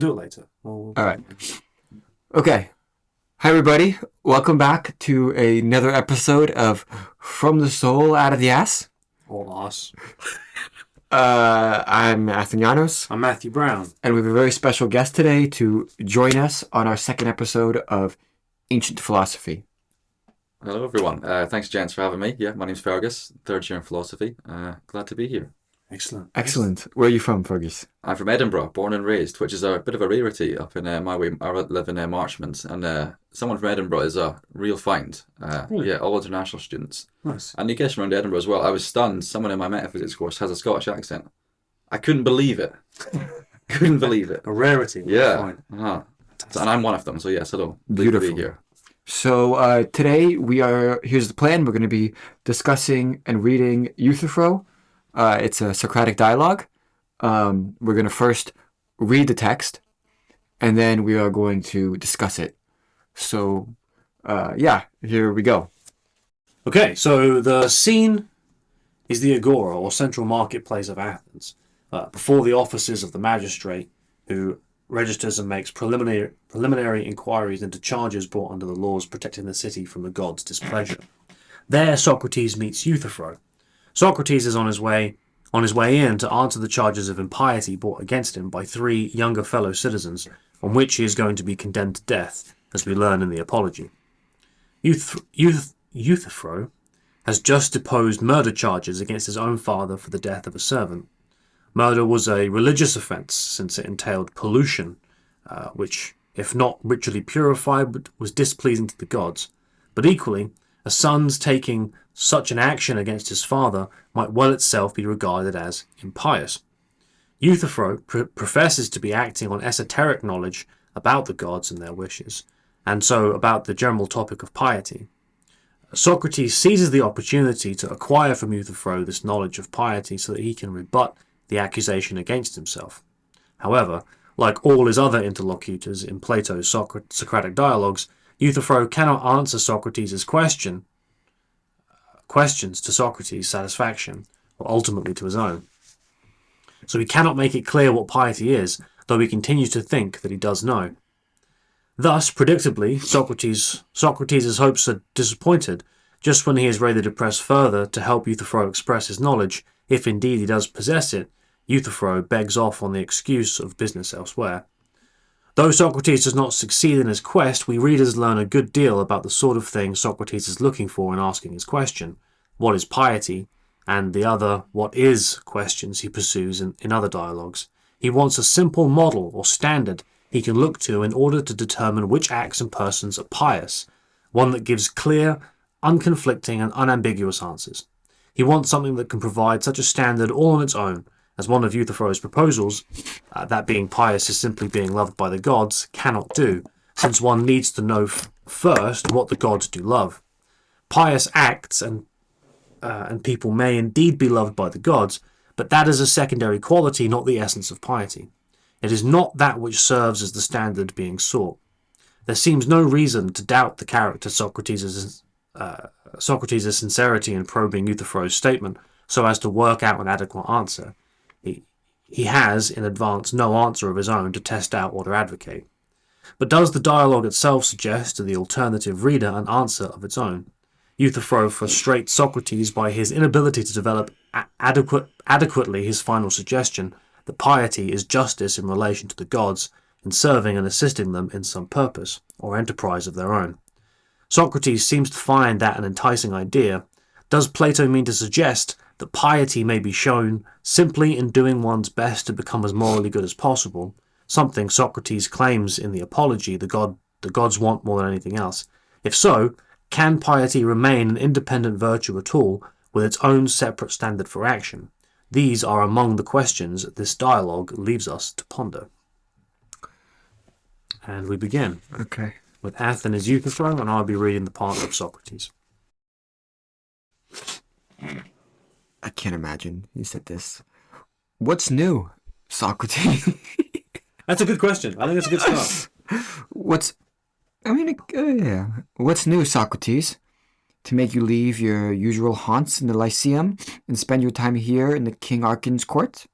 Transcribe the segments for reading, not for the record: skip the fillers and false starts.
Do it later. All right. Okay. Hi, everybody. Welcome back to another episode of From the Soul Out of the Ass. Or us. I'm Athenianos. I'm Matthew Brown. And we have a very special guest today to join us on our second episode of Ancient Philosophy. Hello, everyone. Thanks, gents, for having me. Yeah, my name's Fergus, third year in philosophy. Glad to be here. Excellent. Where are you from, Fergus? I'm from Edinburgh, born and raised, which is a bit of a rarity up in my way. I live in Marchmont, and someone from Edinburgh is a real find. Really? Yeah, all international students. Nice. And you guess around Edinburgh as well. I was stunned. Someone in my metaphysics course has a Scottish accent. I couldn't believe it. Couldn't believe it. A rarity. Yeah. And I'm one of them, so yes, hello. Beautiful. To be here. So today here's the plan. We're going to be discussing and reading Euthyphro. It's a Socratic dialogue. We're going to first read the text, and then we are going to discuss it. So, here we go. Okay, so the scene is the Agora, or central marketplace of Athens, before the offices of the magistrate, who registers and makes preliminary inquiries into charges brought under the laws protecting the city from the gods' displeasure. There Socrates meets Euthyphro. Socrates is on his way in to answer the charges of impiety brought against him by three younger fellow citizens, on which he is going to be condemned to death, as we learn in the Apology. Euthyphro has just deposed murder charges against his own father for the death of a servant. Murder was a religious offence, since it entailed pollution, which, if not ritually purified, was displeasing to the gods. But equally, a son's taking such an action against his father might well itself be regarded as impious. Euthyphro professes to be acting on esoteric knowledge about the gods and their wishes, and so about the general topic of piety. Socrates seizes the opportunity to acquire from Euthyphro this knowledge of piety so that he can rebut the accusation against himself. However, like all his other interlocutors in Plato's Socratic dialogues, Euthyphro cannot answer Socrates' questions to Socrates' satisfaction, or ultimately to his own. So he cannot make it clear what piety is, though he continues to think that he does know. Thus, predictably, Socrates' hopes are disappointed just when he is ready to press further to help Euthyphro express his knowledge. If indeed he does possess it, Euthyphro begs off on the excuse of business elsewhere. Though Socrates does not succeed in his quest, we readers learn a good deal about the sort of thing Socrates is looking for in asking his question: what is piety? And the other what is questions he pursues in other dialogues. He wants a simple model or standard he can look to in order to determine which acts and persons are pious, one that gives clear, unconflicting and unambiguous answers. He wants something that can provide such a standard all on its own, as one of Euthyphro's proposals, that being pious is simply being loved by the gods, cannot do, since one needs to know first what the gods do love. Pious acts and people may indeed be loved by the gods, but that is a secondary quality, not the essence of piety. It is not that which serves as the standard being sought. There seems no reason to doubt the character Socrates' sincerity in probing Euthyphro's statement so as to work out an adequate answer. He has, in advance, no answer of his own to test out or to advocate. But does the dialogue itself suggest to the alternative reader an answer of its own? Euthyphro frustrates Socrates by his inability to develop adequately his final suggestion that piety is justice in relation to the gods, in serving and assisting them in some purpose or enterprise of their own. Socrates seems to find that an enticing idea. Does Plato mean to suggest that piety may be shown simply in doing one's best to become as morally good as possible, something Socrates claims in the Apology the gods want more than anything else? If so, can piety remain an independent virtue at all, with its own separate standard for action? These are among the questions this dialogue leaves us to ponder. And we begin. Okay. With Athens Euthyphro, and I'll be reading the part of Socrates. I can't imagine he said this. What's new, Socrates? That's a good question. I think that's a good start. What's new, Socrates? To make you leave your usual haunts in the Lyceum and spend your time here in the King Archon's court?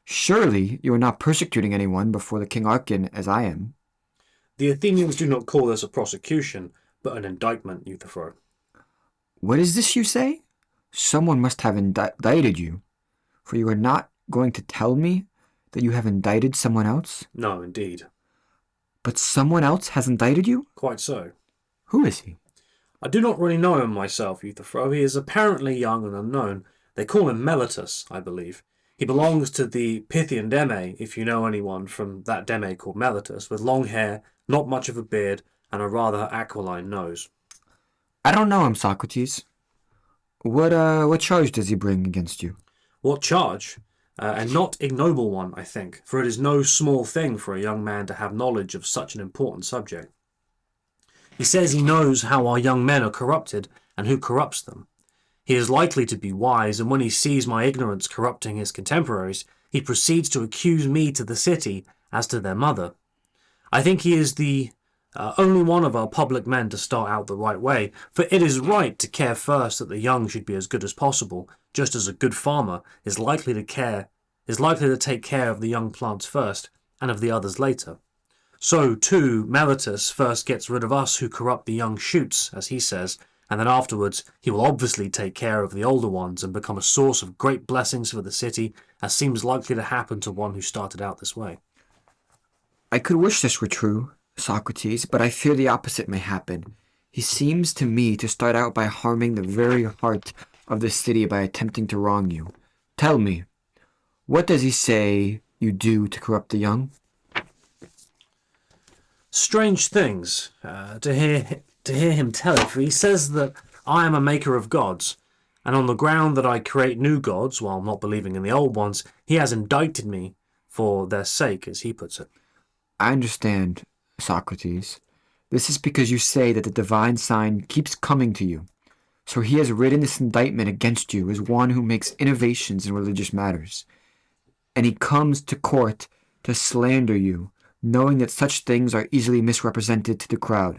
Surely you are not persecuting anyone before the King Archon as I am. The Athenians do not call this a prosecution, but an indictment, Euthyphro. What is this you say? Someone must have indicted you, for you are not going to tell me that you have indicted someone else? No, indeed. But someone else has indicted you? Quite so. Who is he? I do not really know him myself, Euthyphro. He is apparently young and unknown. They call him Meletus, I believe. He belongs to the Pythian Deme, if you know anyone from that Deme called Meletus, with long hair, not much of a beard, and a rather aquiline nose. I don't know him, Socrates. What charge does he bring against you? What charge? And not ignoble one, I think, for it is no small thing for a young man to have knowledge of such an important subject. He says he knows how our young men are corrupted and who corrupts them. He is likely to be wise, and when he sees my ignorance corrupting his contemporaries, he proceeds to accuse me to the city as to their mother. I think he is the only one of our public men to start out the right way, for it is right to care first that the young should be as good as possible, just as a good farmer is likely to take care of the young plants first, and of the others later. So, too, Meletus first gets rid of us who corrupt the young shoots, as he says, and then afterwards he will obviously take care of the older ones and become a source of great blessings for the city, as seems likely to happen to one who started out this way. I could wish this were true, Socrates, but I fear the opposite may happen. He seems to me to start out by harming the very heart of the city by attempting to wrong you. Tell me, what does he say you do to corrupt the young? Strange things to hear him tell it, for he says that I am a maker of gods, and on the ground that I create new gods while not believing in the old ones, he has indicted me for their sake, as he puts it. I understand, Socrates. This is because you say that the divine sign keeps coming to you. So he has written this indictment against you as one who makes innovations in religious matters. And he comes to court to slander you, knowing that such things are easily misrepresented to the crowd.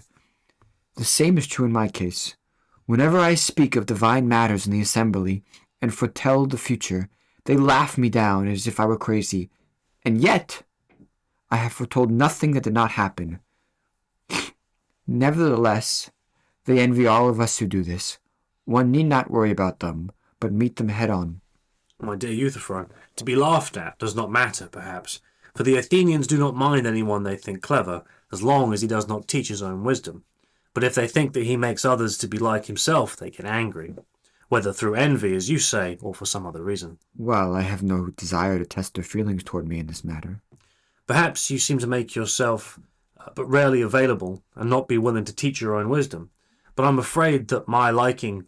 The same is true in my case. Whenever I speak of divine matters in the assembly and foretell the future, they laugh me down as if I were crazy. And yet, I have foretold nothing that did not happen. Nevertheless, they envy all of us who do this. One need not worry about them, but meet them head on. My dear Euthyphro, to be laughed at does not matter, perhaps, for the Athenians do not mind anyone they think clever, as long as he does not teach his own wisdom. But if they think that he makes others to be like himself, they get angry, whether through envy, as you say, or for some other reason. Well, I have no desire to test their feelings toward me in this matter. Perhaps you seem to make yourself but rarely available, and not be willing to teach your own wisdom. But I'm afraid that my liking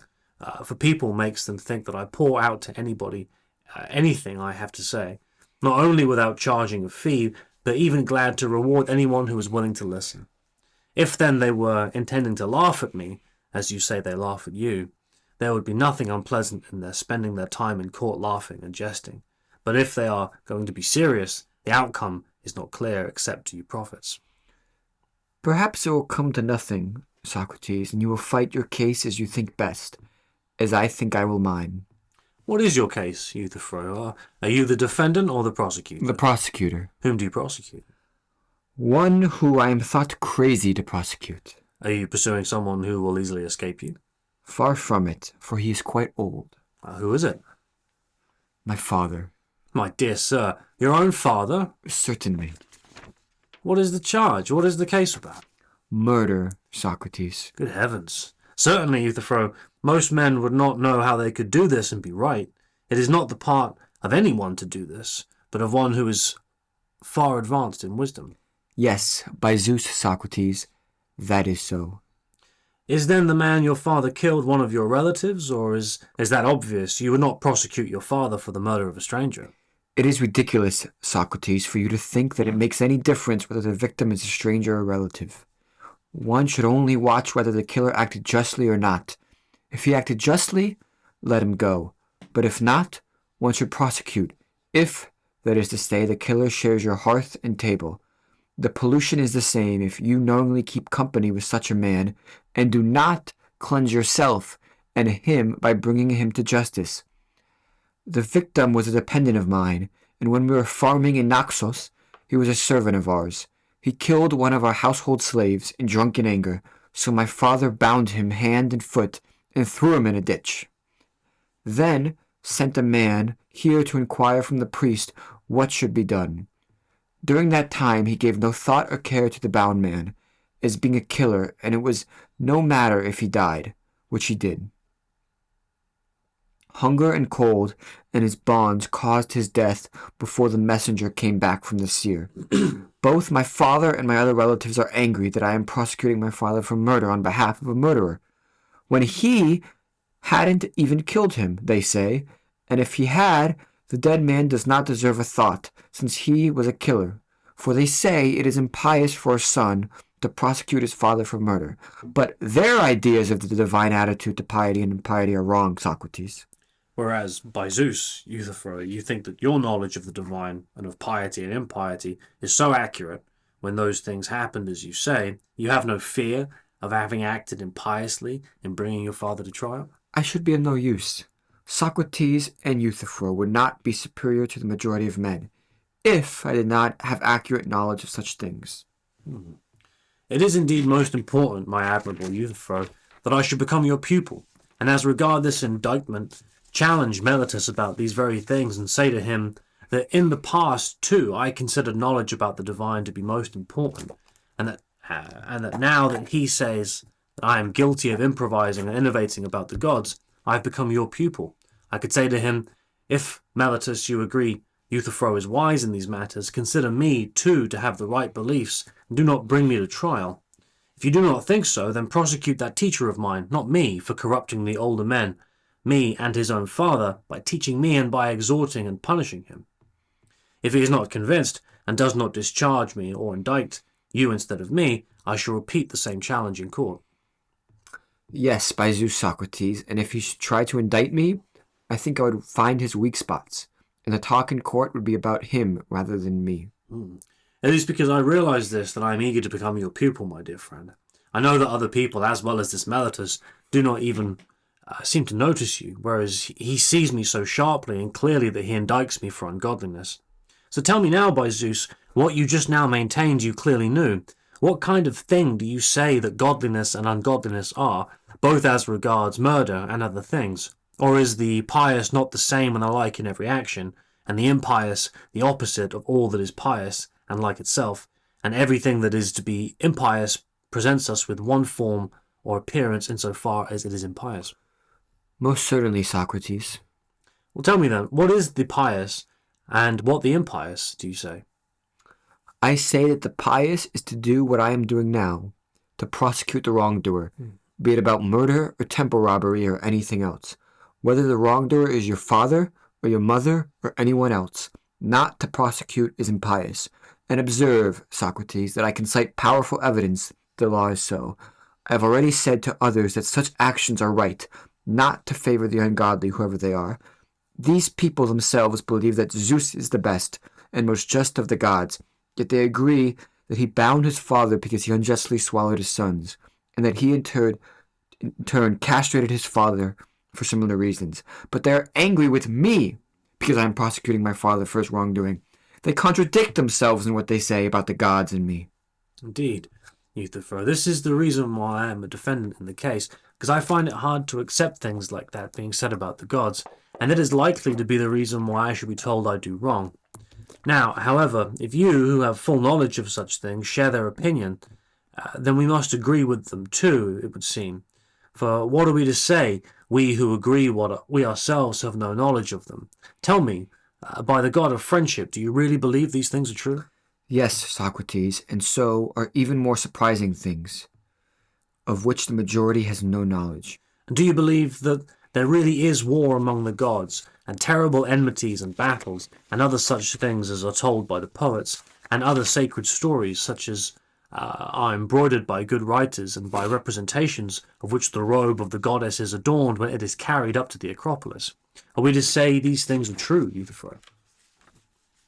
for people makes them think that I pour out to anybody anything I have to say, not only without charging a fee, but even glad to reward anyone who is willing to listen. If then they were intending to laugh at me, as you say they laugh at you, there would be nothing unpleasant in their spending their time in court laughing and jesting. But if they are going to be serious, the outcome is not clear except to you prophets. Perhaps it will come to nothing, Socrates, and you will fight your case as you think best, as I think I will mine. What is your case, Euthyphro? Are you the defendant or the prosecutor? The prosecutor. Whom do you prosecute? One who I am thought crazy to prosecute. Are you pursuing someone who will easily escape you? Far from it, for he is quite old. Who is it? My father. My dear sir, your own father? Certainly. What is the charge? What is the case about? Murder, Socrates. Good heavens. Certainly, Euthyphro, most men would not know how they could do this and be right. It is not the part of anyone to do this, but of one who is far advanced in wisdom. Yes, by Zeus, Socrates, that is so. Is then the man your father killed one of your relatives, or is that obvious? You would not prosecute your father for the murder of a stranger. It is ridiculous, Socrates, for you to think that it makes any difference whether the victim is a stranger or a relative. One should only watch whether the killer acted justly or not. If he acted justly, let him go. But if not, one should prosecute, if, that is to say, the killer shares your hearth and table. The pollution is the same if you knowingly keep company with such a man, and do not cleanse yourself and him by bringing him to justice. The victim was a dependent of mine, and when we were farming in Naxos, he was a servant of ours. He killed one of our household slaves in drunken anger, so my father bound him hand and foot and threw him in a ditch. Then sent a man here to inquire from the priest what should be done. During that time he gave no thought or care to the bound man, as being a killer, and it was no matter if he died, which he did. Hunger and cold and his bonds caused his death before the messenger came back from the seer. Both my father and my other relatives are angry that I am prosecuting my father for murder on behalf of a murderer, when he hadn't even killed him, they say, and if he had, the dead man does not deserve a thought, since he was a killer. For they say it is impious for a son to prosecute his father for murder. But their ideas of the divine attitude to piety and impiety are wrong, Socrates. Whereas, by Zeus, Euthyphro, you think that your knowledge of the divine and of piety and impiety is so accurate, when those things happened as you say, you have no fear of having acted impiously in bringing your father to trial? I should be of no use. Socrates and Euthyphro would not be superior to the majority of men, if I did not have accurate knowledge of such things. It is indeed most important, my admirable Euthyphro, that I should become your pupil, and as regard this indictment, challenge Meletus about these very things, and say to him that in the past, too, I considered knowledge about the divine to be most important, and that now that he says that I am guilty of improvising and innovating about the gods, I have become your pupil. I could say to him, if, Meletus, you agree Euthyphro is wise in these matters, consider me, too, to have the right beliefs, and do not bring me to trial. If you do not think so, then prosecute that teacher of mine, not me, for corrupting the older men, me and his own father, by teaching me and by exhorting and punishing him. If he is not convinced, and does not discharge me or indict you instead of me, I shall repeat the same challenge in court. Yes, by Zeus, Socrates, and if he should try to indict me, I think I would find his weak spots, and the talk in court would be about him rather than me. It is because I realize this that I am eager to become your pupil, my dear friend. I know that other people, as well as this Meletus, do not even seem to notice you, whereas he sees me so sharply and clearly that he indicts me for ungodliness. So tell me now, by Zeus, what you just now maintained you clearly knew. What kind of thing do you say that godliness and ungodliness are, both as regards murder and other things? Or is the pious not the same and alike in every action, and the impious the opposite of all that is pious and like itself, and everything that is to be impious presents us with one form or appearance insofar as it is impious? Most certainly, Socrates. Well, tell me then, what is the pious and what the impious, do you say? I say that the pious is to do what I am doing now, to prosecute the wrongdoer, be it about murder or temple robbery or anything else, whether the wrongdoer is your father or your mother or anyone else. Not to prosecute is impious. And observe, Socrates, that I can cite powerful evidence the law is so. I have already said to others that such actions are right, not to favor the ungodly, whoever they are. These people themselves believe that Zeus is the best and most just of the gods, yet they agree that he bound his father because he unjustly swallowed his sons, and that he in turn castrated his father for similar reasons. But they are angry with me because I am prosecuting my father for his wrongdoing. They contradict themselves in what they say about the gods and me. Indeed, Euthyphro, this is the reason why I am a defendant in the case, because I find it hard to accept things like that being said about the gods, and it is likely to be the reason why I should be told I do wrong. Now, however, if you, who have full knowledge of such things, share their opinion, then we must agree with them too, it would seem. For what are we to say, we who agree what we ourselves have no knowledge of them? Tell me, by the god of friendship, do you really believe these things are true? Yes, Socrates, and so are even more surprising things, of which the majority has no knowledge. And do you believe that there really is war among the gods, and terrible enmities and battles, and other such things as are told by the poets, and other sacred stories such as are embroidered by good writers, and by representations of which the robe of the goddess is adorned when it is carried up to the Acropolis? Are we to say these things are true, Euthyphro?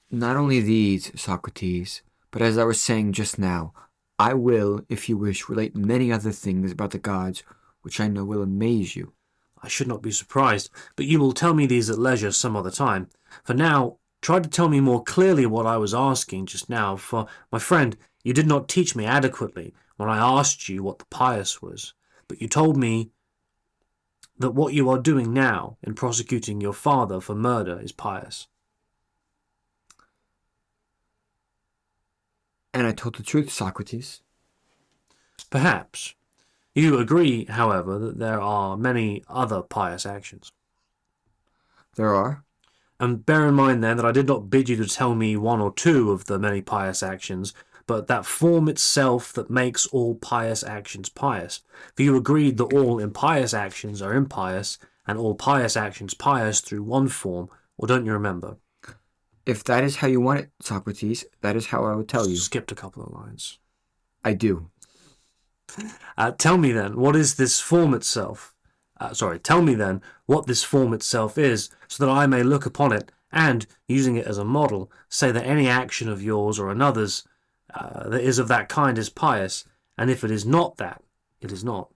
Not only these, Socrates, but as I was saying just now, I will, if you wish, relate many other things about the gods, which I know will amaze you. I should not be surprised, but you will tell me these at leisure some other time. For now, try to tell me more clearly what I was asking just now, for, my friend, you did not teach me adequately when I asked you what the pious was, but you told me that what you are doing now in prosecuting your father for murder is pious. And I told the truth, Socrates. Perhaps. You agree, however, that there are many other pious actions. There are. And bear in mind then that I did not bid you to tell me one or two of the many pious actions, but that form itself that makes all pious actions pious. For you agreed that all impious actions are impious, and all pious actions pious through one form, or don't you remember? If that is how you want it, Socrates, that is how I would tell you. Skipped a couple of lines. I do. Tell me then, what is this form itself? Tell me then what this form itself is, so that I may look upon it and, using it as a model, say that any action of yours or another's that is of that kind is pious, and if it is not that, it is not.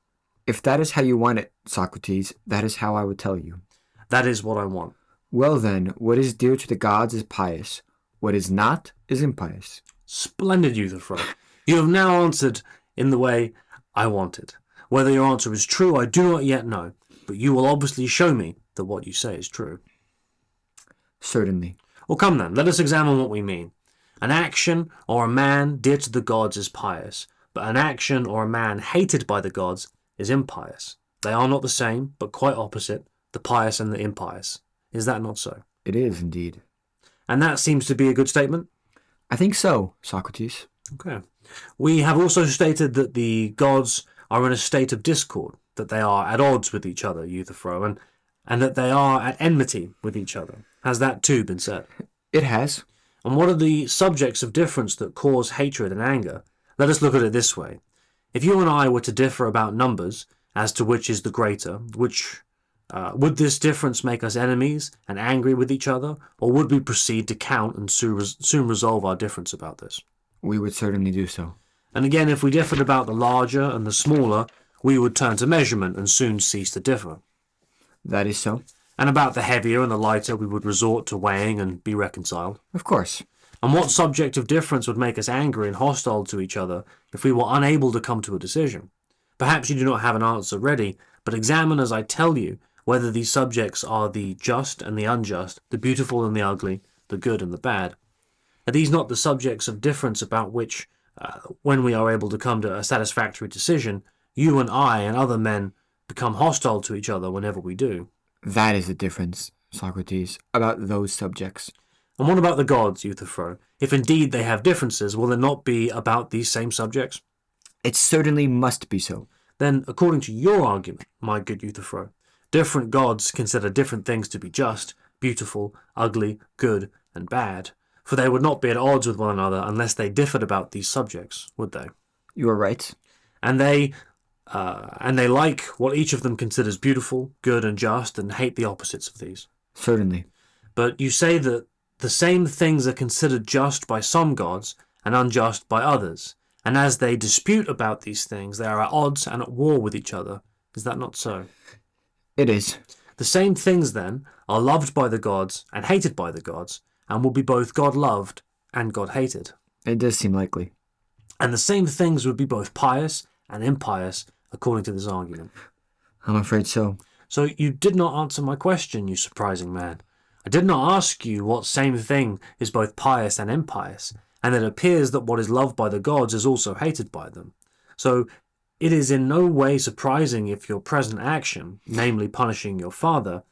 If that is how you want it, Socrates, that is how I would tell you. That is what I want. Well then, what is dear to the gods is pious. What is not is impious. Splendid, Euthyphro. You have now answered in the way I wanted. Whether your answer is true, I do not yet know, but you will obviously show me that what you say is true. Certainly. Well, come then, let us examine what we mean. An action or a man dear to the gods is pious, but an action or a man hated by the gods is impious. They are not the same, but quite opposite, the pious and the impious. Is that not so? It is, indeed. And that seems to be a good statement? I think so, Socrates. Okay. We have also stated that the gods are in a state of discord, that they are at odds with each other, Euthyphro, and that they are at enmity with each other. Has that too been said? It has. And what are the subjects of difference that cause hatred and anger? Let us look at it this way. If you and I were to differ about numbers, as to which is the greater, would this difference make us enemies and angry with each other, or would we proceed to count and soon resolve our difference about this? We would certainly do so. And again, if we differed about the larger and the smaller, we would turn to measurement and soon cease to differ. That is so. And about the heavier and the lighter, we would resort to weighing and be reconciled. Of course. And what subject of difference would make us angry and hostile to each other if we were unable to come to a decision? Perhaps you do not have an answer ready, but examine as I tell you whether these subjects are the just and the unjust, the beautiful and the ugly, the good and the bad. Are these not the subjects of difference about which, when we are able to come to a satisfactory decision, you and I and other men become hostile to each other whenever we do? That is the difference, Socrates, about those subjects. And what about the gods, Euthyphro? If indeed they have differences, will it not be about these same subjects? It certainly must be so. Then, according to your argument, my good Euthyphro, different gods consider different things to be just, beautiful, ugly, good, and bad, for they would not be at odds with one another unless they differed about these subjects, would they? You are right. And they like what each of them considers beautiful, good, and just, and hate the opposites of these. Certainly. But you say that the same things are considered just by some gods and unjust by others, and as they dispute about these things, they are at odds and at war with each other. Is that not so? It is. The same things, then, are loved by the gods and hated by the gods, and will be both God-loved and God-hated. It does seem likely. And the same things would be both pious and impious, according to this argument. I'm afraid so. So you did not answer my question, you surprising man. I did not ask you what same thing is both pious and impious, and it appears that what is loved by the gods is also hated by them. So it is in no way surprising if your present action, namely punishing your father,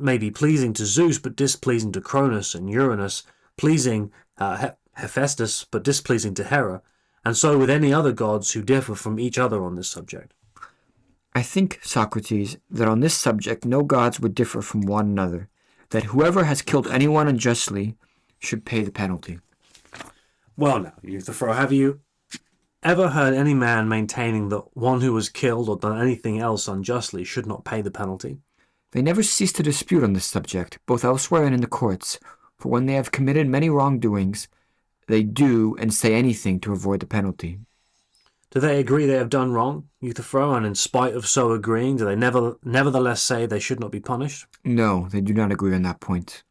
may be pleasing to Zeus but displeasing to Cronus and Uranus, pleasing Hephaestus but displeasing to Hera, and so with any other gods who differ from each other on this subject. I think, Socrates, that on this subject no gods would differ from one another, that whoever has killed anyone unjustly should pay the penalty. Well now, Euthyphro, have you ever heard any man maintaining that one who was killed or done anything else unjustly should not pay the penalty? They never cease to dispute on this subject, both elsewhere and in the courts, for when they have committed many wrongdoings, they do and say anything to avoid the penalty. Do they agree they have done wrong, Euthyphro, and in spite of so agreeing, do they nevertheless say they should not be punished? No, they do not agree on that point.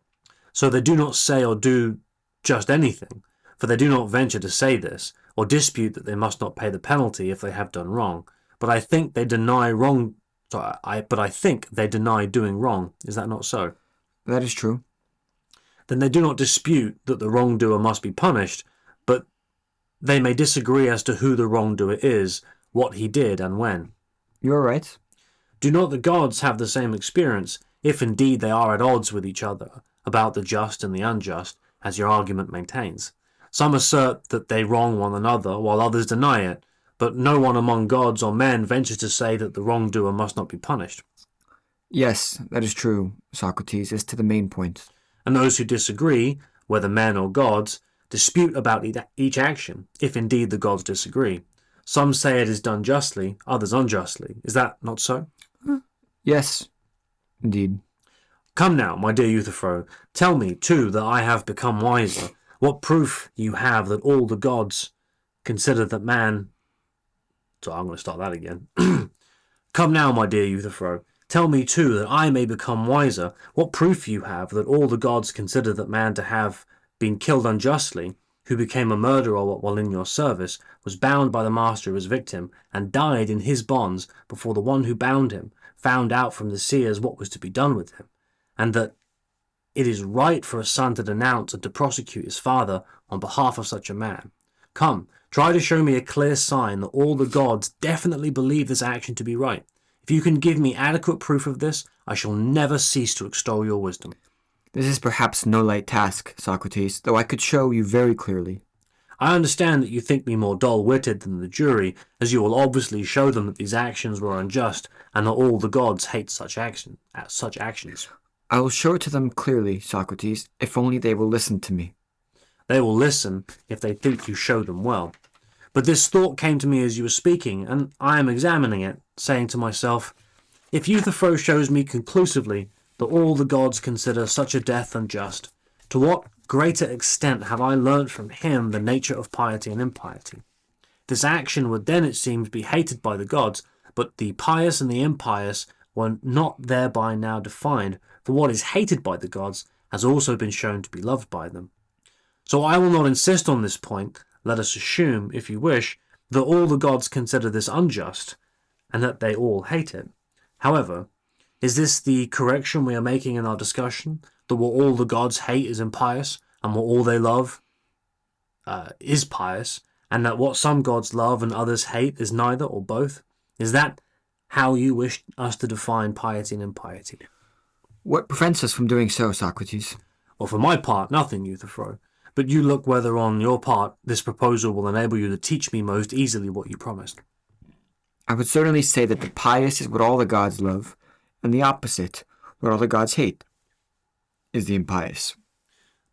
So they do not say or do just anything, for they do not venture to say this, or dispute that they must not pay the penalty if they have done wrong. But I think they deny wrong. But I think they deny doing wrong. Is that not so? That is true. Then they do not dispute that the wrongdoer must be punished, but they may disagree as to who the wrongdoer is, what he did, and when. You are right. Do not the gods have the same experience, if indeed they are at odds with each other, about the just and the unjust, as your argument maintains? Some assert that they wrong one another, while others deny it, but no one among gods or men ventures to say that the wrongdoer must not be punished. Yes, that is true, Socrates, as to the main point. And those who disagree, whether men or gods, dispute about each action, if indeed the gods disagree. Some say it is done justly, others unjustly. Is that not so? Yes, indeed. Come now, my dear Euthyphro, tell me, too, that I have become wiser. What proof you have that all the gods consider that man... So I'm going to start that again. Come now, my dear Euthyphro, tell me, too, that I may become wiser. What proof you have that all the gods consider that man to have been killed unjustly, who became a murderer while in your service, was bound by the master of his victim, and died in his bonds before the one who bound him found out from the seers what was to be done with him, and that it is right for a son to denounce and to prosecute his father on behalf of such a man. Come, try to show me a clear sign that all the gods definitely believe this action to be right. If you can give me adequate proof of this, I shall never cease to extol your wisdom. This is perhaps no light task, Socrates, though I could show you very clearly. I understand that you think me more dull-witted than the jury, as you will obviously show them that these actions were unjust, and that all the gods hate such actions. I will show it to them clearly, Socrates, if only they will listen to me. They will listen if they think you show them well. But this thought came to me as you were speaking, and I am examining it, saying to myself, if Euthyphro shows me conclusively that all the gods consider such a death unjust, to what greater extent have I learnt from him the nature of piety and impiety? This action would then, it seems, be hated by the gods, but the pious and the impious were not thereby now defined, for what is hated by the gods has also been shown to be loved by them. So I will not insist on this point. Let us assume, if you wish, that all the gods consider this unjust, and that they all hate it. However, is this the correction we are making in our discussion, that what all the gods hate is impious, and what all they love is pious, and that what some gods love and others hate is neither or both? Is that how you wish us to define piety and impiety? What prevents us from doing so, Socrates? Well, for my part, nothing, Euthyphro. But you look whether on your part this proposal will enable you to teach me most easily what you promised. I would certainly say that the pious is what all the gods love, and the opposite, what all the gods hate, is the impious.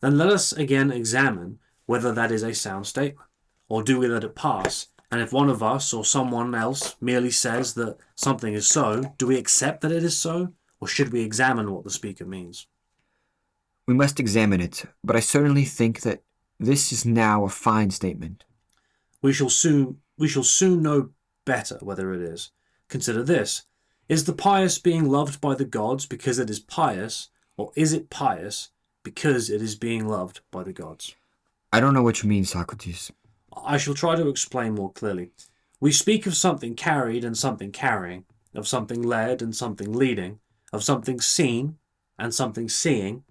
Then let us again examine whether that is a sound statement, or do we let it pass, and if one of us or someone else merely says that something is so, do we accept that it is so, or should we examine what the speaker means? We must examine it, but I certainly think that this is now a fine statement. We shall soon know better whether it is. Consider this. Is the pious being loved by the gods because it is pious, or is it pious because it is being loved by the gods? I don't know what you mean, Socrates. I shall try to explain more clearly. We speak of something carried and something carrying, of something led and something leading, of something seen and something seeing,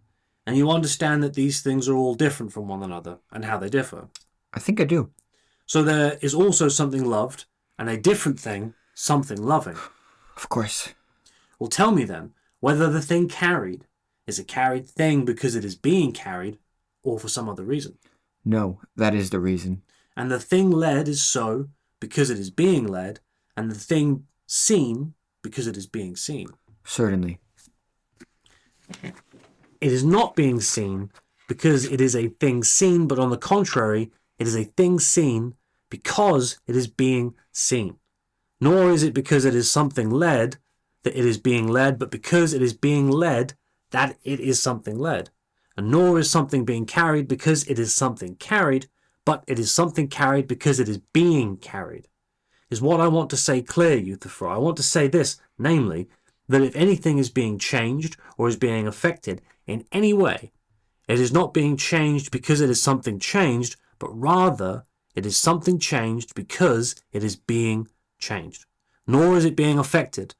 and you understand that these things are all different from one another, and how they differ. I think I do. So there is also something loved, and a different thing, something loving. Of course. Well, tell me then, whether the thing carried is a carried thing because it is being carried, or for some other reason. No, that is the reason. And the thing led is so because it is being led, and the thing seen because it is being seen. Certainly. It is not being seen because it is a thing seen, but on the contrary, it is a thing seen because it is being seen. Nor is it because it is something led that it is being led, but because it is being led that it is something led. And nor is something being carried because it is something carried, but it is something carried because it is being carried. Is what I want to say clear, Euthyphro? I want to say this, namely, that if anything is being changed or is being affected in any way, It is not being changed because it is something changed, but rather it is something changed because it is being changed. Nor is it being affected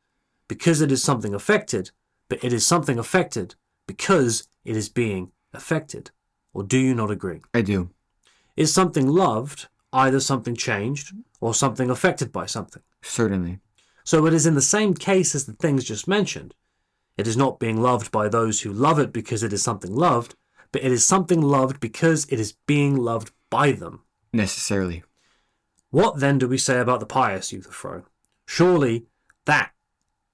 because it is something affected, but it is something affected because it is being affected. Or do you not agree? I do. Is something loved either something changed or something affected by something? Certainly. So it is in the same case as the things just mentioned. It is not being loved by those who love it because it is something loved, but it is something loved because it is being loved by them. Necessarily. What then do we say about the pious, Euthyphro? Surely that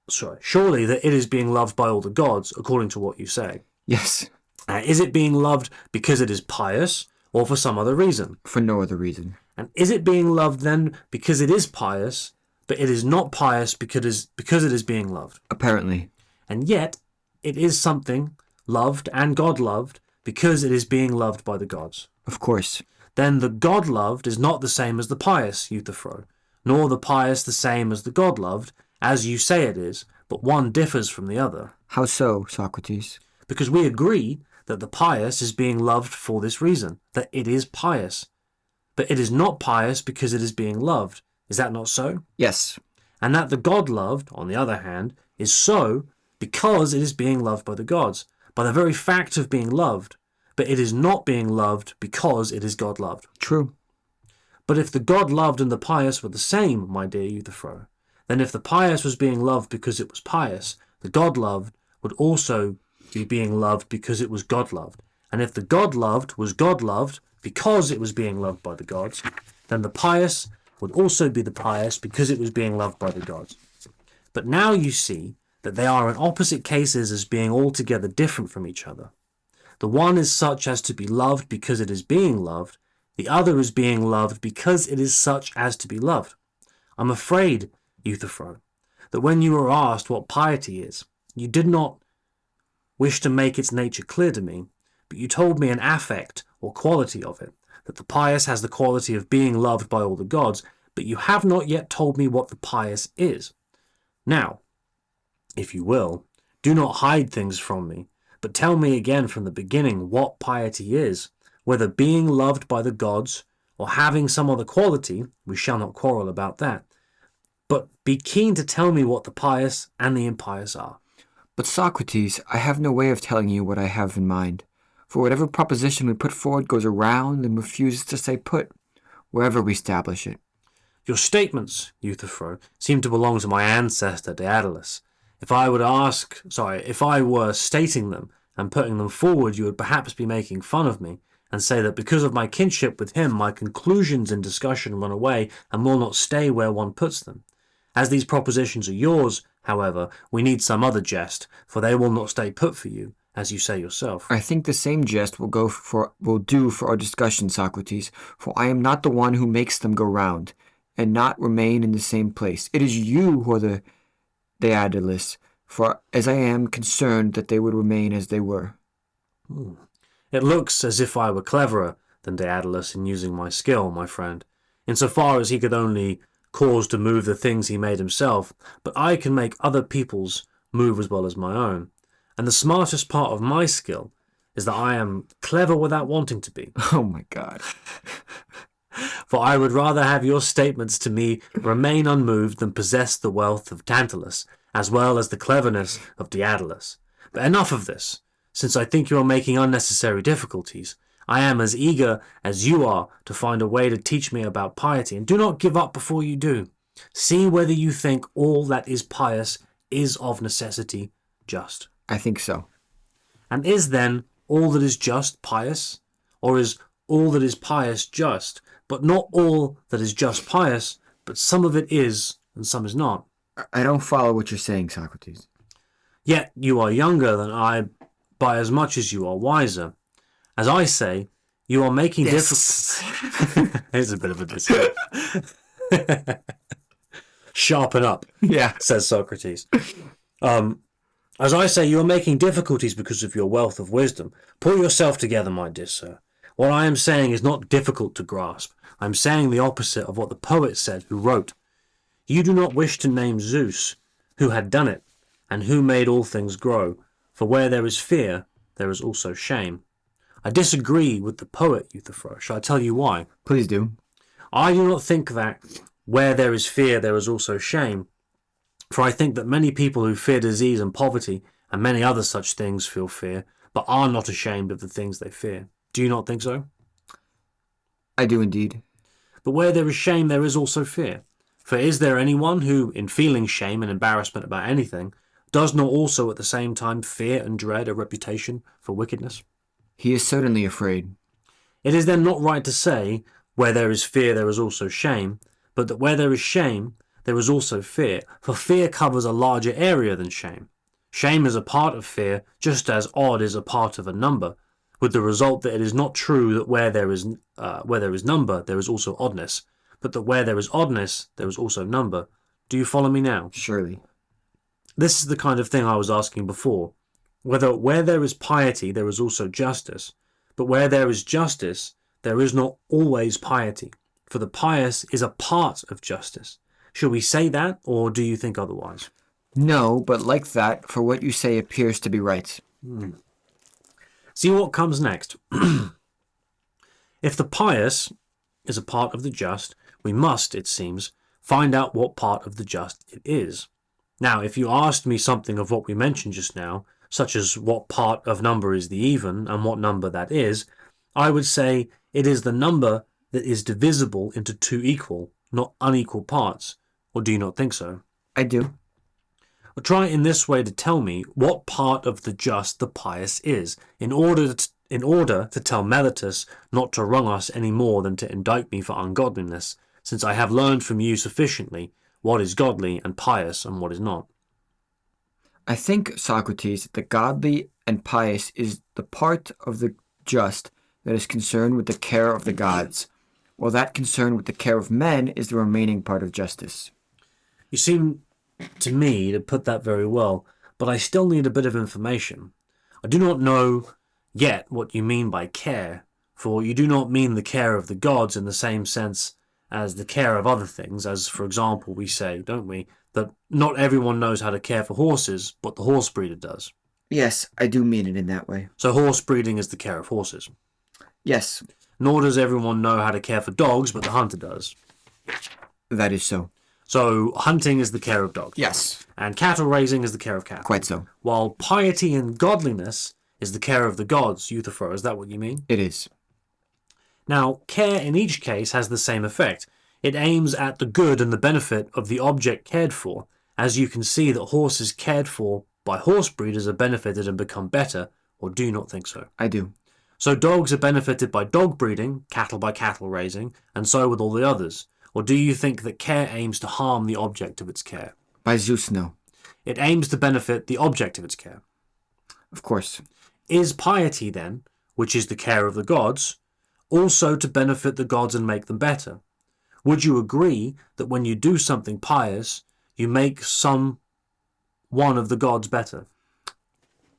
it is being loved by all the gods, according to what you say. Yes. Is it being loved because it is pious, or for some other reason? For no other reason. And is it being loved then because it is pious, but it is not pious because it is being loved? Apparently. And yet, it is something loved and God-loved because it is being loved by the gods. Of course. Then the God-loved is not the same as the pious, Euthyphro, nor the pious the same as the God-loved, as you say it is, but one differs from the other. How so, Socrates? Because we agree that the pious is being loved for this reason, that it is pious. But it is not pious because it is being loved. Is that not so? Yes. And that the God-loved, on the other hand, is so because it is being loved by the gods, by the very fact of being loved, but it is not being loved because it is God-loved. True. But if the God-loved and the pious were the same, my dear Euthyphro, then if the pious was being loved because it was pious, the God-loved would also be being loved because it was God-loved. And if the God-loved was God-loved because it was being loved by the gods, then the pious would also be the pious because it was being loved by the gods. But now you see that they are in opposite cases as being altogether different from each other. The one is such as to be loved because it is being loved, the other is being loved because it is such as to be loved. I'm afraid, Euthyphro, that when you were asked what piety is, you did not wish to make its nature clear to me, but you told me an affect or quality of it, that the pious has the quality of being loved by all the gods, but you have not yet told me what the pious is. Now, if you will, do not hide things from me, but tell me again from the beginning what piety is, whether being loved by the gods or having some other quality. We shall not quarrel about that, but be keen to tell me what the pious and the impious are. But Socrates, I have no way of telling you what I have in mind, for whatever proposition we put forward goes around and refuses to stay put, wherever we establish it. Your statements, Euthyphro, seem to belong to my ancestor Daedalus. If I were stating them and putting them forward, you would perhaps be making fun of me, and say that because of my kinship with him, my conclusions in discussion run away and will not stay where one puts them. As these propositions are yours, however, we need some other jest, for they will not stay put for you, as you say yourself. I think the same jest will do for our discussion, Socrates, for I am not the one who makes them go round, and not remain in the same place. It is you who are the Daedalus, for as I am concerned that they would remain as they were. It looks as if I were cleverer than Daedalus in using my skill, my friend, insofar as he could only cause to move the things he made himself, but I can make other people's move as well as my own. And the smartest part of my skill is that I am clever without wanting to be. Oh my God. For I would rather have your statements to me remain unmoved than possess the wealth of Tantalus, as well as the cleverness of Daedalus. But enough of this. Since I think you are making unnecessary difficulties, I am as eager as you are to find a way to teach me about piety, and do not give up before you do. See whether you think all that is pious is of necessity just. I think so. And is then all that is just pious? Or is all that is pious just, but not all that is just pious, but some of it is and some is not? I don't follow what you're saying, Socrates. Yet you are younger than I by as much as you are wiser. As I say, you are making difference. Here's a bit of a discount. Sharpen up, Yeah. says Socrates. As I say, you are making difficulties because of your wealth of wisdom. Pull yourself together, my dear sir. What I am saying is not difficult to grasp. I am saying the opposite of what the poet said who wrote, "You do not wish to name Zeus, who had done it, and who made all things grow. For where there is fear, there is also shame." I disagree with the poet Euthyphro. Shall I tell you why? Please do. I do not think that where there is fear, there is also shame. For I think that many people who fear disease and poverty and many other such things feel fear, but are not ashamed of the things they fear. Do you not think so? I do indeed. But where there is shame, there is also fear. For is there anyone who, in feeling shame and embarrassment about anything, does not also at the same time fear and dread a reputation for wickedness? He is certainly afraid. It is then not right to say, where there is fear, there is also shame, but that where there is shame, there is also fear, for fear covers a larger area than shame. Shame is a part of fear, just as odd is a part of a number, with the result that it is not true that where there is number, there is also oddness, but that where there is oddness, there is also number. Do you follow me now? Surely. This is the kind of thing I was asking before, whether where there is piety, there is also justice, but where there is justice, there is not always piety, for the pious is a part of justice. Shall we say that, or do you think otherwise? No, but like that, for what you say appears to be right. See what comes next. If the pious is a part of the just, we must, it seems, find out what part of the just it is. Now, if you asked me something of what we mentioned just now, such as what part of number is the even and what number that is, I would say it is the number that is divisible into two equal, not unequal parts. Or do you not think so? I do. Well, try in this way to tell me what part of the just the pious is, in order to tell Meletus not to wrong us any more than to indict me for ungodliness, since I have learned from you sufficiently what is godly and pious and what is not. I think, Socrates, that the godly and pious is the part of the just that is concerned with the care of the gods, while that concerned with the care of men is the remaining part of justice. You seem to me to put that very well, but I still need a bit of information. I do not know yet what you mean by care, for you do not mean the care of the gods in the same sense as the care of other things, as, for example, we say, don't we, that not everyone knows how to care for horses, but the horse breeder does. Yes, I do mean it in that way. So horse breeding is the care of horses. Yes, Nor does everyone know how to care for dogs, but the hunter does. that is so. So hunting is the care of dogs. Yes, And cattle raising is the care of cattle. quite so. While piety and godliness is the care of the gods, Euthyphro, is that what you mean? It is. Now, care in each case has the same effect. It aims at the good and the benefit of the object cared for, as you can see that horses cared for by horse breeders are benefited and become better, or do you not think so? I do. So dogs are benefited by dog breeding, cattle by cattle raising, and so with all the others. Or do you think that care aims to harm the object of its care? By Zeus, no. It aims to benefit the object of its care. Of course. Is piety, then, which is the care of the gods, also to benefit the gods and make them better? Would you agree that when you do something pious, you make one of the gods better?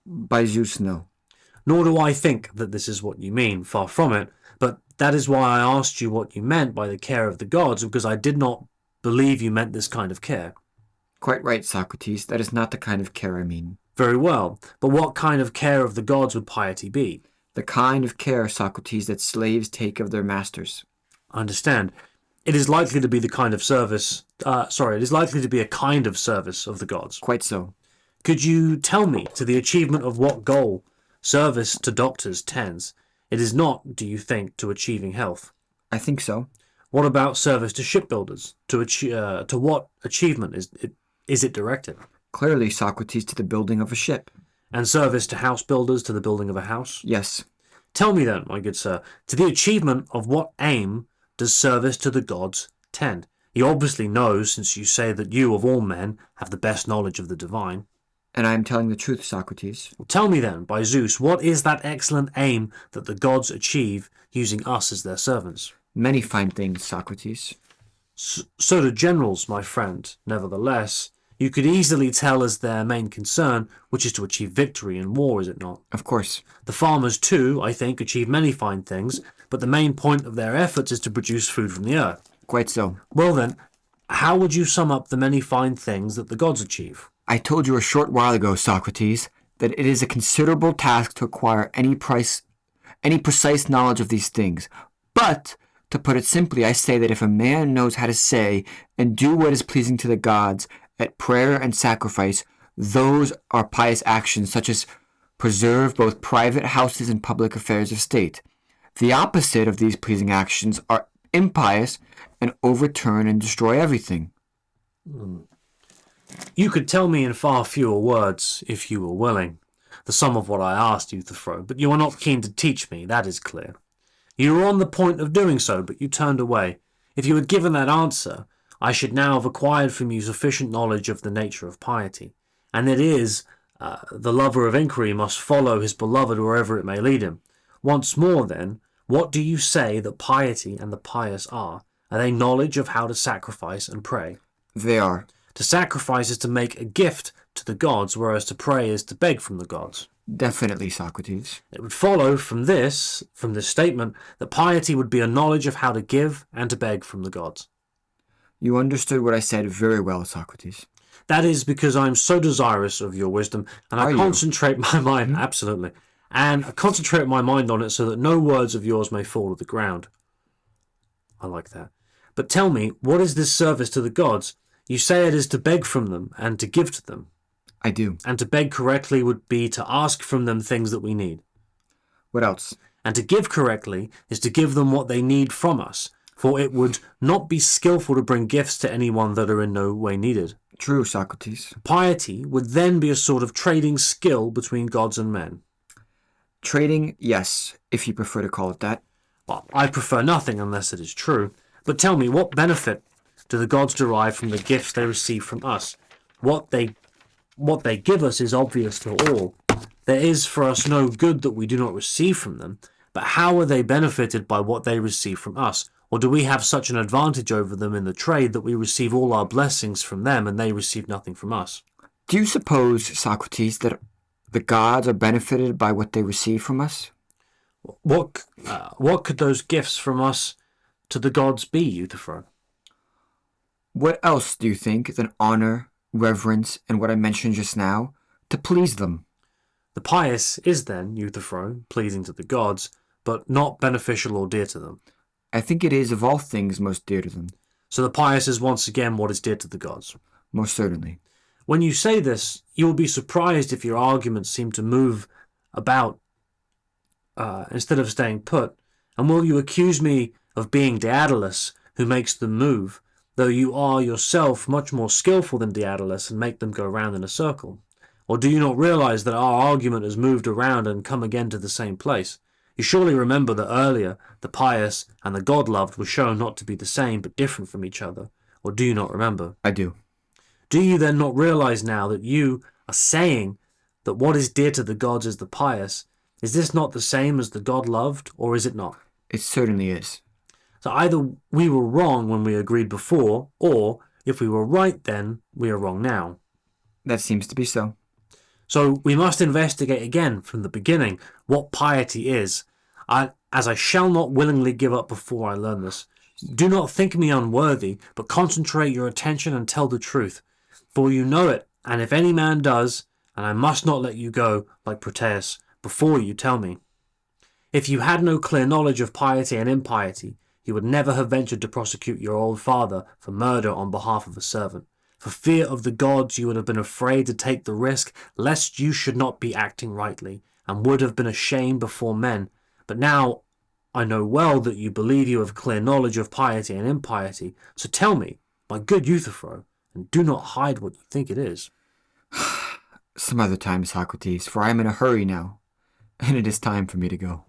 By Zeus, no. Nor do I think that this is what you mean, far from it, but that is why I asked you what you meant by the care of the gods, because I did not believe you meant this kind of care. Quite right, Socrates. That is not the kind of care I mean. Very well, but what kind of care of the gods would piety be? The kind of care, Socrates, that slaves take of their masters. I understand. It is likely to be the kind of service, it is likely to be a kind of service of the gods. Quite so. Could you tell me to the achievement of what goal service to doctors tends? It is not, do you think, to achieving health? I think so. What about service to shipbuilders? To what achievement is it directed? Clearly, Socrates, to the building of a ship. And service to house builders to the building of a house? Yes. Tell me then, my good sir, to the achievement of what aim does service to the gods tend? You obviously know, since you say that you, of all men, have the best knowledge of the divine. And I am telling the truth, Socrates. Tell me then, by Zeus, what is that excellent aim that the gods achieve using us as their servants? Many fine things, Socrates. So do generals, my friend. Nevertheless, you could easily tell as their main concern, which is to achieve victory in war, is it not? Of course. The farmers, too, I think, achieve many fine things, but the main point of their efforts is to produce food from the earth. Quite so. Well then, how would you sum up the many fine things that the gods achieve? I told you a short while ago, Socrates, that it is a considerable task to acquire any any precise knowledge of these things. But, to put it simply, I say that if a man knows how to say and do what is pleasing to the gods at prayer and sacrifice, those are pious actions such as preserve both private houses and public affairs of state. The opposite of these pleasing actions are impious and overturn and destroy everything. You could tell me in far fewer words, if you were willing, the sum of what I asked, Euthyphro, but you are not keen to teach me, that is clear. You were on the point of doing so, but you turned away. If you had given that answer, I should now have acquired from you sufficient knowledge of the nature of piety. And it is, the lover of inquiry must follow his beloved wherever it may lead him. Once more, then, what do you say that piety and the pious are? Are they knowledge of how to sacrifice and pray? They are. To sacrifice is to make a gift to the gods, whereas to pray is to beg from the gods. Definitely, Socrates. It would follow from this statement, that piety would be a knowledge of how to give and to beg from the gods. You understood what I said very well, Socrates. That is because I am so desirous of your wisdom, and I concentrate my mind, absolutely, and I concentrate my mind on it so that no words of yours may fall to the ground. I like that. But tell me, what is this service to the gods? You say it is to beg from them and to give to them. I do. And to beg correctly would be to ask from them things that we need. What else? And to give correctly is to give them what they need from us, for it would not be skillful to bring gifts to anyone that are in no way needed. True, Socrates. Piety would then be a sort of trading skill between gods and men. Trading, yes, if you prefer to call it that. Well, I prefer nothing unless it is true. But tell me, what benefit do the gods derive from the gifts they receive from us? What they give us is obvious to all. There is for us no good that we do not receive from them, but how are they benefited by what they receive from us? Or do we have such an advantage over them in the trade that we receive all our blessings from them and they receive nothing from us? Do you suppose, Socrates, that the gods are benefited by what they receive from us? What could those gifts from us to the gods be, Euthyphro? What else do you think than honor, reverence, and what I mentioned just now, to please them? The pious is then, Euthyphro, pleasing to the gods, but not beneficial or dear to them. I think it is of all things most dear to them. So the pious is once again what is dear to the gods. Most certainly. When you say this, you will be surprised if your arguments seem to move about instead of staying put. And will you accuse me of being Daedalus, who makes them move, though you are yourself much more skillful than Daedalus and make them go round in a circle? Or do you not realize that our argument has moved around and come again to the same place? You surely remember that earlier the pious and the God-loved were shown not to be the same but different from each other. Or do you not remember? I do. Do you then not realize now that you are saying that what is dear to the gods is the pious? Is this not the same as the God-loved, or is it not? It certainly is. So either we were wrong when we agreed before, or if we were right then, we are wrong now. That seems to be so. So we must investigate again from the beginning what piety is, as I shall not willingly give up before I learn this. Do not think me unworthy, but concentrate your attention and tell the truth, for you know it, and if any man does, and I must not let you go, like Proteus, before you tell me. If you had no clear knowledge of piety and impiety, you would never have ventured to prosecute your old father for murder on behalf of a servant. For fear of the gods, you would have been afraid to take the risk, lest you should not be acting rightly, and would have been ashamed before men. But now I know well that you believe you have clear knowledge of piety and impiety. So tell me, my good Euthyphro, and do not hide what you think it is. Some other time, Socrates, for I am in a hurry now, and it is time for me to go.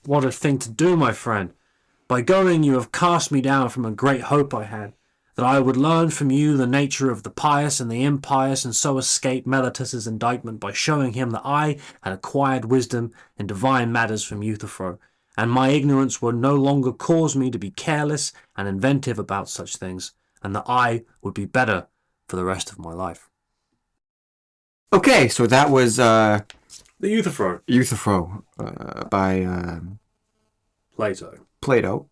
What a thing to do, my friend! By going, you have cast me down from a great hope I had, that I would learn from you the nature of the pious and the impious, and so escape Meletus's indictment by showing him that I had acquired wisdom in divine matters from Euthyphro, and my ignorance would no longer cause me to be careless and inventive about such things, and that I would be better for the rest of my life. Okay, so that was The Euthyphro. Euthyphro by Plato.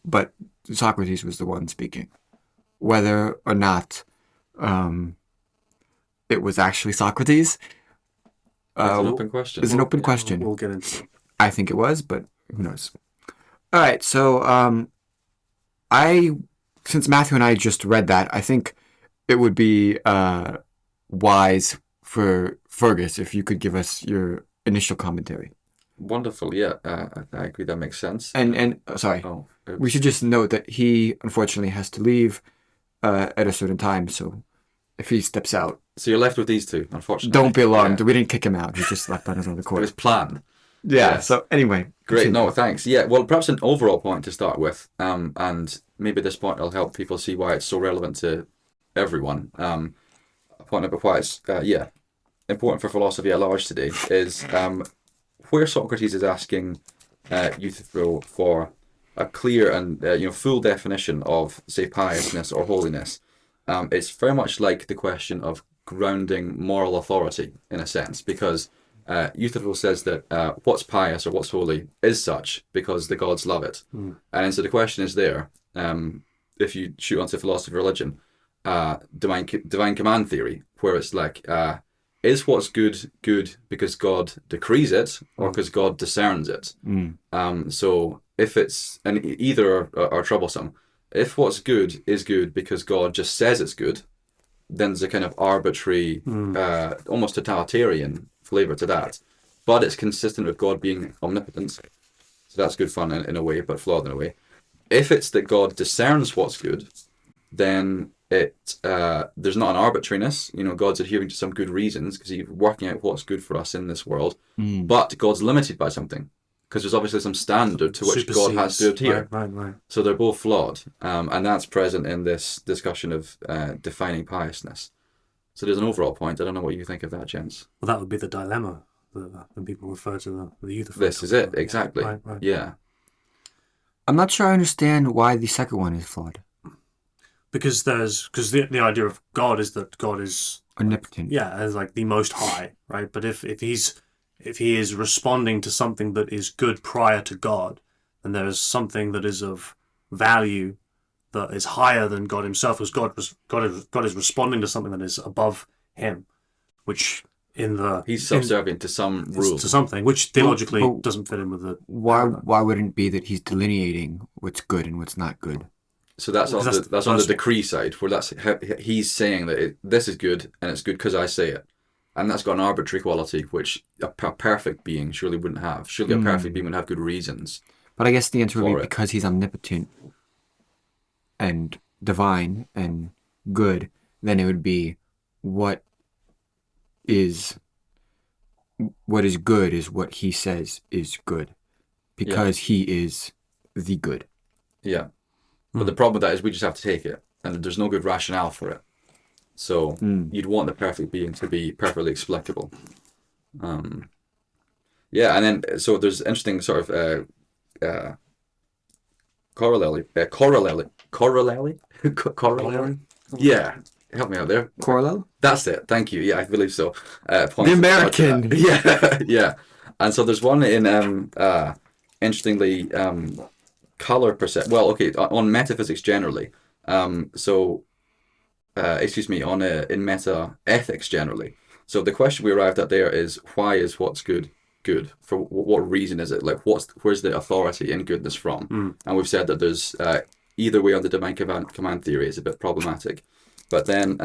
But Socrates was the one speaking. Whether or not it was actually Socrates It's an open question. is an open question. We'll get into it. I think it was, but who knows? All right, so since Matthew and I just read that, I think it would be wise for Fergus if you could give us your initial commentary. Wonderful. Yeah, I agree. That makes sense. And sorry, Oh, we should just note that he unfortunately has to leave at a certain time. So if he steps out, so you're left with these two, unfortunately. don't be alarmed. Yeah. We didn't kick him out. He just left on his own It accord. was planned. Yeah. Yes. So anyway, Great. continue. No, thanks. Yeah. Well, perhaps an overall point to start with, and maybe this point will help people see why it's so relevant to everyone. A point about why it's important for philosophy at large today is where Socrates is asking Euthyphro for a clear and full definition of, say, piousness or holiness. It's very much like the question of grounding moral authority in a sense, because Euthyphro says that what's pious or what's holy is such because the gods love it. And so the question is there, if you shoot onto philosophy of religion, divine command theory, where it's like, is what's good good because God decrees it or because God discerns it? So if it's, and either are troublesome. If what's good is good because God just says it's good, then there's a kind of arbitrary, almost totalitarian flavor to that. But it's consistent with God being omnipotent. So that's good fun in a way, but flawed in a way. If it's that God discerns what's good, then there's not an arbitrariness. God's adhering to some good reasons because he's working out what's good for us in this world. But God's limited by something because there's obviously some standard to which God has to adhere. Right. So they're both flawed, and that's present in this discussion of defining piousness. So there's an overall point. I don't know what you think of that, gents. Well, that would be the dilemma that when people refer to the Euthyphro. This is it, exactly. Right. Yeah. I'm not sure I understand why the second one is flawed. Because the idea of God is that God is Omnipotent. as like the most high, right? But if he is responding to something that is good prior to God, then there is something that is of value that is higher than God himself, because God is responding to something that is above him, which he's subservient to some rule. to something which theologically Well, doesn't fit in with the. Why wouldn't it be that he's delineating what's good and what's not good? So that's on the decree side, where he's saying that this is good and it's good because I say it, and that's got an arbitrary quality which a perfect being surely wouldn't have. Surely a perfect being would have good reasons. But I guess the answer would For be it. because he's omnipotent and divine and good, then it would be what is good is what he says is good because he is the good. Yeah. But the problem with that is we just have to take it, and there's no good rationale for it. So you'd want the perfect being to be perfectly explicable. And then so there's interesting sort of corollary. Yeah, help me out there. Corollary? That's it. Thank you. Yeah, I believe so. The American. Yeah. And so there's one in interestingly color perception. Well, okay, on metaphysics generally. In meta ethics generally. So the question we arrived at there is, why is what's good good? For what reason is it? Like, where's the authority in goodness from? And we've said that there's either way on the divine command theory is a bit problematic. But then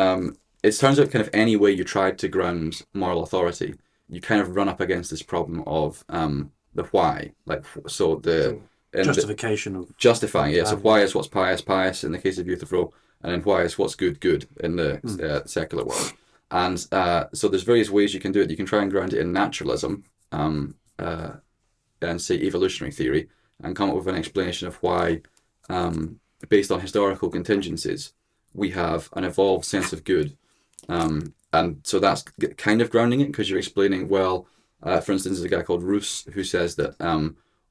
it turns out kind of any way you tried to ground moral authority, you kind of run up against this problem of the why. Like, so the Justification of justifying, yeah. So why is what's pious in the case of Euthyphro, and then why is what's good in the secular world. And so there's various ways you can do it. You can try and ground it in naturalism and say evolutionary theory, and come up with an explanation of why, based on historical contingencies, we have an evolved sense of good. And so that's kind of grounding it, because you're explaining, well, for instance, there's a guy called Roos who says that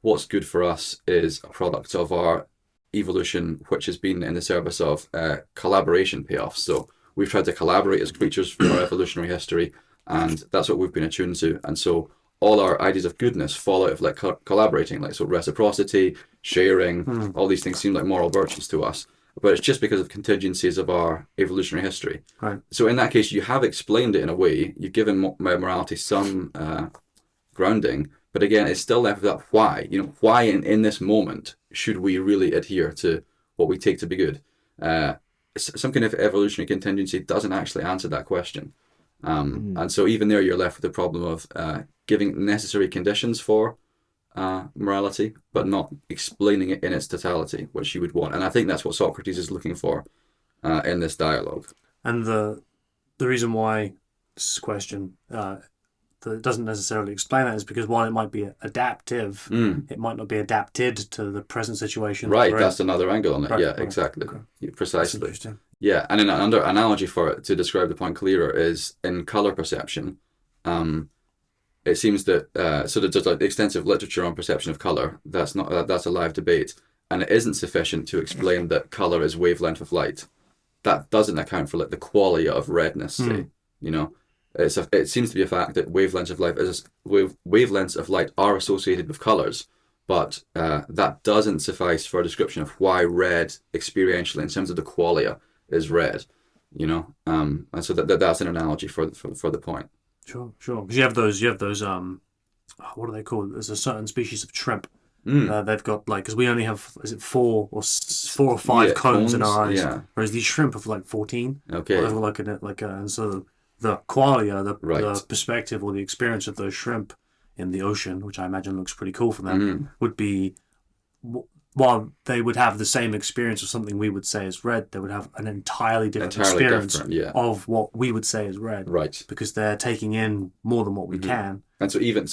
what's good for us is a product of our evolution, which has been in the service of collaboration payoffs. So we've tried to collaborate as creatures through our evolutionary history, and that's what we've been attuned to. And so all our ideas of goodness fall out of like collaborating, like so reciprocity, sharing, all these things seem like moral virtues to us. But it's just because of contingencies of our evolutionary history. Right. So in that case, you have explained it in a way, you've given morality some grounding, But again, it's still left with that why. Why in this moment should we really adhere to what we take to be good? Some kind of evolutionary contingency doesn't actually answer that question. And so even there, you're left with the problem of giving necessary conditions for morality, but not explaining it in its totality, which you would want. And I think that's what Socrates is looking for in this dialogue. And the reason why this question that it doesn't necessarily explain that is because while it might be adaptive, it might not be adapted to the present situation. Right, that's another angle on it. Right, Yeah, right. exactly. Okay. Yeah, That's precisely. interesting. Yeah, and another analogy for it to describe the point clearer is in color perception. It seems that so there's like extensive literature on perception of color. That's a live debate, and it isn't sufficient to explain that color is wavelength of light. That doesn't account for like the quality of redness. Say, it seems to be a fact that wavelengths of light are associated with colors, but that doesn't suffice for a description of why red experientially, in terms of the qualia, is red. And so that's an analogy for the point. Sure. Because you have those. What are they called? There's a certain species of shrimp. They've got because we only have four or five cones in our eyes, whereas these shrimp have 14. Okay. And so the qualia, the perspective or the experience of those shrimp in the ocean, which I imagine looks pretty cool for them, would be, while they would have the same experience of something we would say is red, they would have an entirely different experience of what we would say is red. Right. Because they're taking in more than what we can. And so even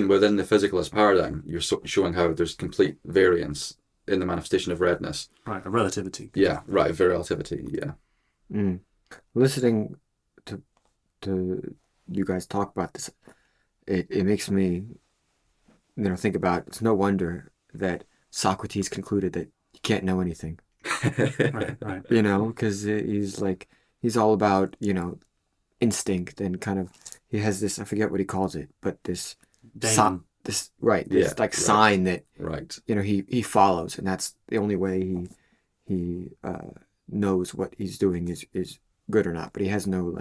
within the physicalist paradigm, you're showing how there's complete variance in the manifestation of redness. Right, a relativity. Yeah, right, relativity, yeah. Listening to you guys talk about this, it makes me think about, it's no wonder that Socrates concluded that you can't know anything. Right. Because he's all about, instinct and kind of, he has this, I forget what he calls it, but this sign that he follows, and that's the only way he knows what he's doing is good or not, but he has no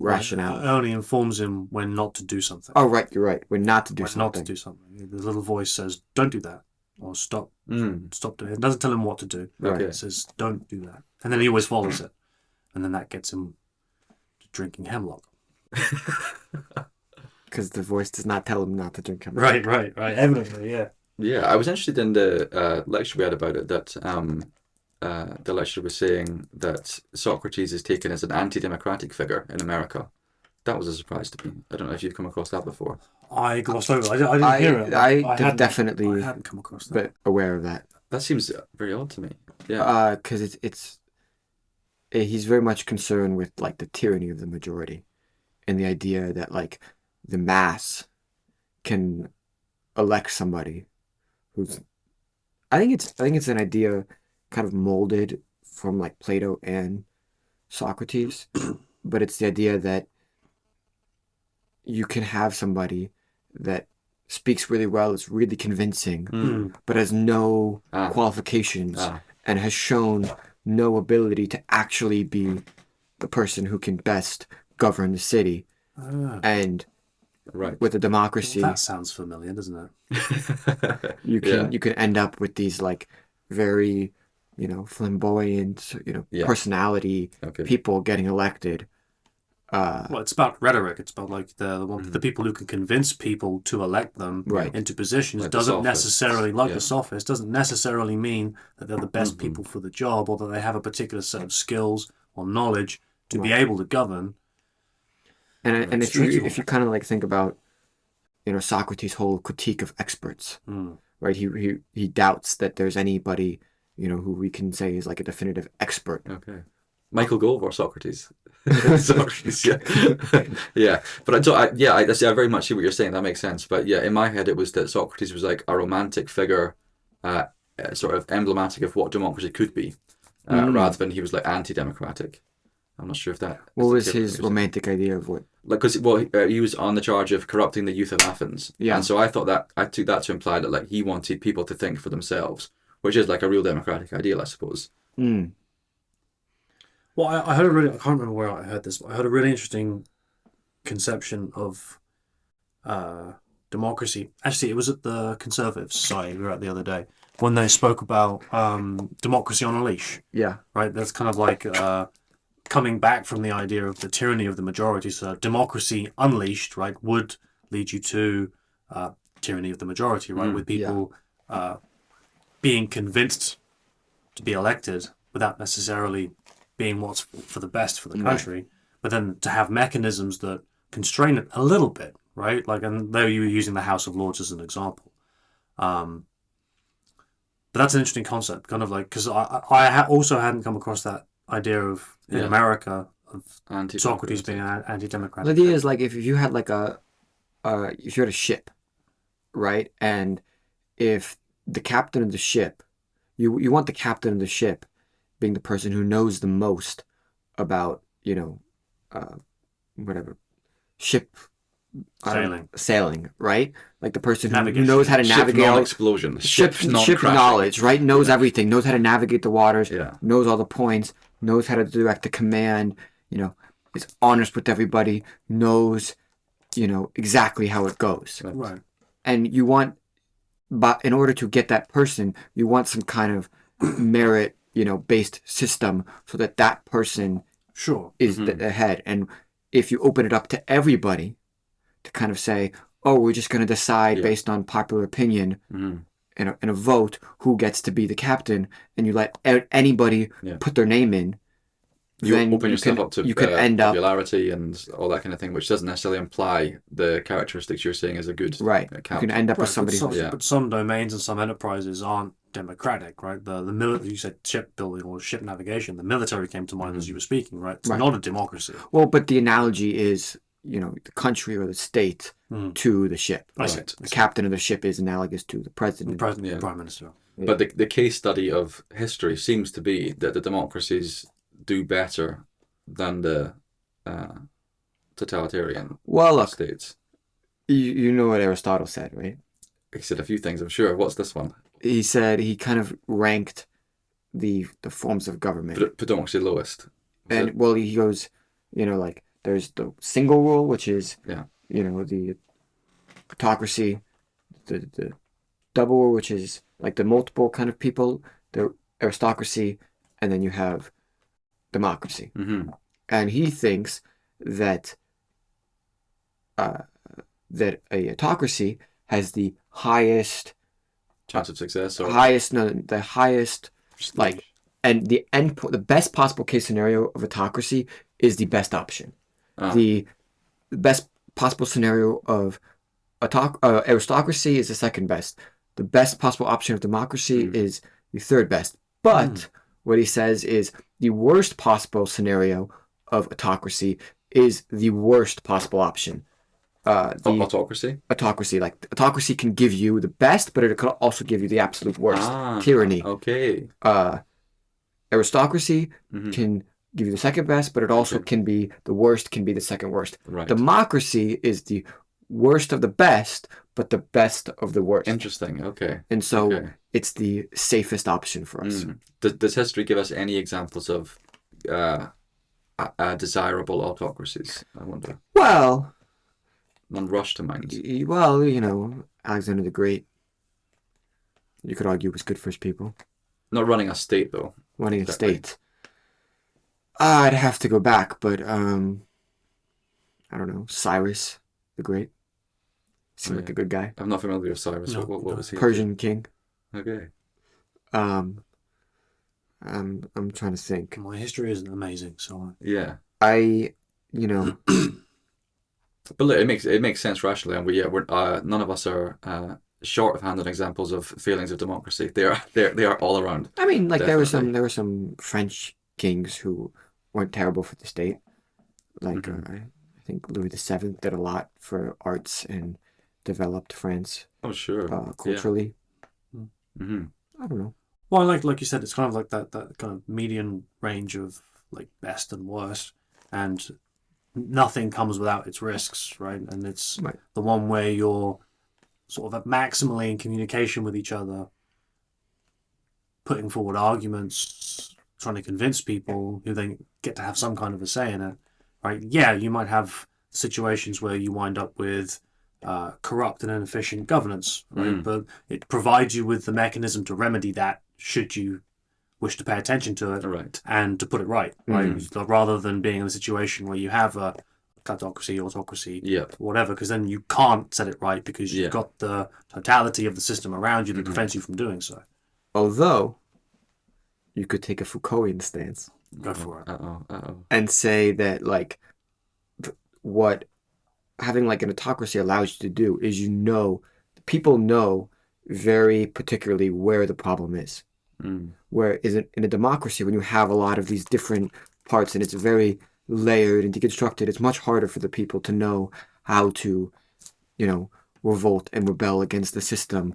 rationale. It only informs him when not to do something. Oh, right, you're right. When not to do something. Not to do something. The little voice says, "Don't do that," or "Stop, stop doing it." It doesn't tell him what to do. Okay. It says, "Don't do that," and then he always follows it, and then that gets him to drinking hemlock. Because the voice does not tell him not to drink hemlock. Right. Evidently, yeah. Yeah, I was interested in the lecture we had about it, that the lecturer was saying that Socrates is taken as an anti-democratic figure in America. That was a surprise to me. I don't know if you've come across that before. I glossed over. I didn't hear it. I I hadn't come across that. But aware of that. That seems very odd to me. Yeah. Because he's very much concerned with the tyranny of the majority, and the idea that the mass can elect somebody who's. I think it's an idea kind of molded from Plato and Socrates, but it's the idea that you can have somebody that speaks really well, is really convincing, but has no qualifications and has shown no ability to actually be the person who can best govern the city. And with a democracy, that sounds familiar, doesn't it? you can end up with these very flamboyant personality people getting elected. Well, it's about rhetoric. It's about the people who can convince people to elect them into positions. Doesn't necessarily the sophist doesn't necessarily mean that they're the best people for the job, or that they have a particular set of skills or knowledge to be able to govern. And if you kind of think about Socrates' whole critique of experts, right? He doubts that there's anybody who we can say is a definitive expert. Okay. Michael Gove or Socrates? Socrates, yeah. But I very much see what you're saying. That makes sense. But yeah, in my head, it was that Socrates was a romantic figure, sort of emblematic of what democracy could be, rather than he was anti-democratic. I'm not sure if that. What was his romantic idea of what? Because he was on the charge of corrupting the youth of Athens, and so I took that to imply that he wanted people to think for themselves, which is a real democratic ideal, I suppose. Well, I heard I can't remember where I heard this, but I heard a really interesting conception of democracy. Actually, it was at the Conservative Society we were at the other day when they spoke about democracy on a leash. Yeah. Right, that's kind of like coming back from the idea of the tyranny of the majority. So democracy unleashed, right, would lead you to tyranny of the majority, right, with people being convinced to be elected without necessarily being what's for the best for the country, but then to have mechanisms that constrain it a little bit, right? Like, and there you were using the House of Lords as an example. But that's an interesting concept, kind of like, because I also hadn't come across that idea of in America of Socrates being an anti-democratic. The idea is like if you had like if you had a ship, right, and if the captain of the ship, you want the captain of the ship being the person who knows the most about, whatever, ship sailing, right? Like the person who knows how to navigate ship non-explosion, ship knowledge, right? Knows everything, knows how to navigate the waters, knows all the points, knows how to direct the command, is honest with everybody, knows, exactly how it goes. Right. And you want, but in order to get that person, you want some kind of merit, based system so that person is the head. And if you open it up to everybody to kind of say, oh, we're just going to decide based on popular opinion in a vote who gets to be the captain, and you let anybody put their name in, you then open yourself up to you could end up popularity and all that kind of thing, which doesn't necessarily imply the characteristics you're saying is a good captain. You can end up with somebody but some domains and some enterprises aren't democratic, right? The military, you said shipbuilding or ship navigation, the military came to mind as you were speaking, right? It's not a democracy. Well, but the analogy is, the country or the state to the ship. Right. The captain of the ship is analogous to the president. The prime minister. Yeah. But the case study of history seems to be that the democracies do better than the totalitarian states. You know what Aristotle said, right? He said a few things, I'm sure. What's this one? He said he kind of ranked the forms of government. Democracy lowest. And he goes, like there's the single rule, which is the autocracy, the double rule, which is like the multiple kind of people, the aristocracy, and then you have democracy. And he thinks that that a autocracy has the highest chance of success, or the highest like, and the the best possible case scenario of autocracy is the best option. The best possible scenario of aristocracy is the second best. The best possible option of democracy is the third best. But what he says is the worst possible scenario of autocracy is the worst possible option. Autocracy? Autocracy. Like, autocracy can give you the best, but it could also give you the absolute worst. Tyranny. Okay. Aristocracy can give you the second best, but it also can be the worst, can be the second worst. Right. Democracy is the worst of the best, but the best of the worst. Interesting. Okay. And so it's the safest option for us. Does history give us any examples of desirable autocracies, I wonder? Well, none rush to mind. Well, Alexander the Great, you could argue was good for his people. Not running a state, though. Running a state. I'd have to go back, but I don't know. Cyrus the Great seemed like a good guy. I'm not familiar with Cyrus. No, what was he? Persian king. Okay. I'm trying to think. My history isn't amazing, so yeah. But look, it makes sense rationally, and we're none of us are short of handed examples of failings of democracy. They are all around. I mean, like definitely. there were some French kings who weren't terrible for the state. Like I think Louis VII did a lot for arts and developed France. Oh sure. Culturally. Yeah. I don't know. Well, like you said, it's kind of like that kind of median range of like best and worst, and nothing comes without its risks, right? And it's the one where you're sort of maximally in communication with each other, putting forward arguments, trying to convince people who then get to have some kind of a say in it, right? Yeah, you might have situations where you wind up with corrupt and inefficient governance, right? But it provides you with the mechanism to remedy that should you wish to pay attention to it Right. and to put it right, right? Rather than being in a situation where you have a kleptocracy, autocracy, Yep. whatever, because then you can't set it right because you've Yeah. got the totality of the system around you that prevents you from doing so. Although, you could take a Foucaultian stance Go for it. and say that, like, what having like an autocracy allows you to do is people know very particularly where the problem is. Where in a democracy, when you have a lot of these different parts and it's very layered and deconstructed, it's much harder for the people to know how to, revolt and rebel against the system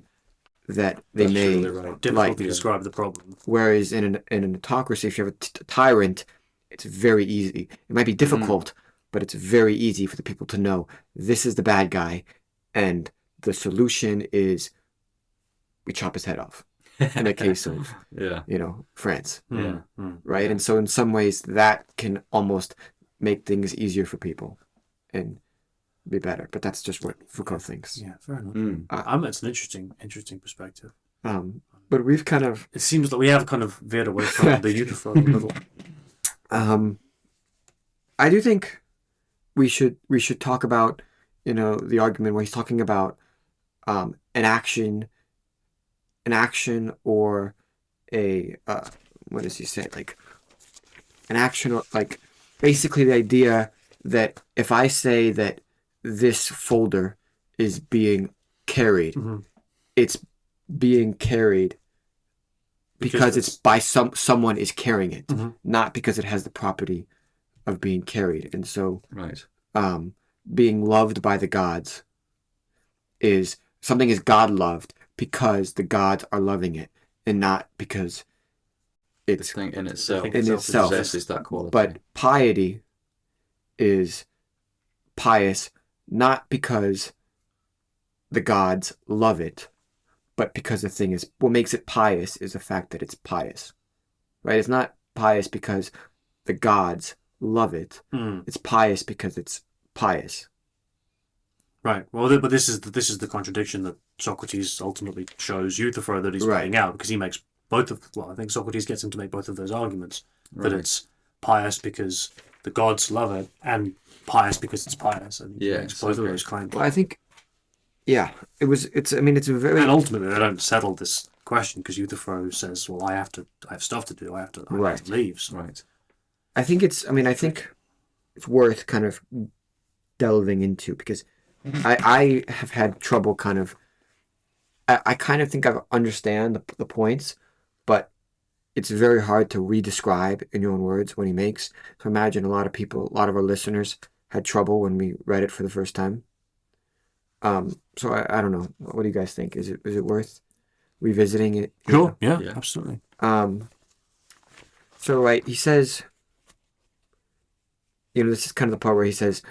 that they That's may really right. Difficult to describe the problem. Whereas in an autocracy, if you have a tyrant, it's very easy. It might be difficult, but it's very easy for the people to know this is the bad guy, and the solution is we chop his head off. In the case of, France, right? And so in some ways that can almost make things easier for people and be better. But that's just what Foucault thinks. Yeah, fair enough. It's an interesting perspective. But we've kind of... It seems that we have kind of veered away from the Euthyphro a little. I do think we should talk about, the argument where he's talking about an action or a what does he say, like an action, or like basically the idea that if I say that this folder is being carried, it's being carried because it's by someone is carrying it, not because it has the property of being carried. And so being loved by the gods is something is God loved because the gods are loving it, and not because it's thing in itself. possesses that quality. But piety is pious not because the gods love it, but because the thing is, what makes it pious is the fact that it's pious, right? It's not pious because the gods love it. It's pious because it's pious. Right. Well, but this is the contradiction that Socrates ultimately shows Euthyphro that he's bringing out, because he makes both of. Well, I think Socrates gets him to make both of those arguments. That it's pious because the gods love it, and pious because it's pious. And he makes both of those claims. Well, I think, it's a very. And ultimately, they don't settle this question because Euthyphro says, "Well, I have stuff to do. I have to leave." So. Right. I think it's worth kind of delving into, because I have had trouble kind of. I kind of think I understand the points, but it's very hard to re-describe in your own words when he makes. So imagine a lot of our listeners had trouble when we read it for the first time. So I don't know. What do you guys think? Is it worth revisiting it? Sure. Yeah. Absolutely. So he says, this is kind of the part where he says,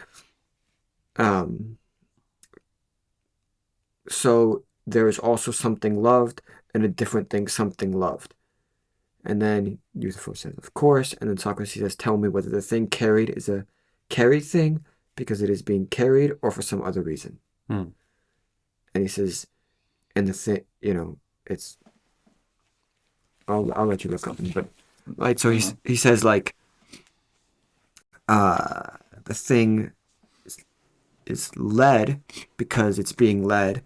so there is also something loved and a different thing, something loved. And then Euthyphro says, of course. And then Socrates says, tell me whether the thing carried is a carried thing because it is being carried or for some other reason. And he says, and the thing, it's, I'll let you look up. But so he says the thing is led because it's being led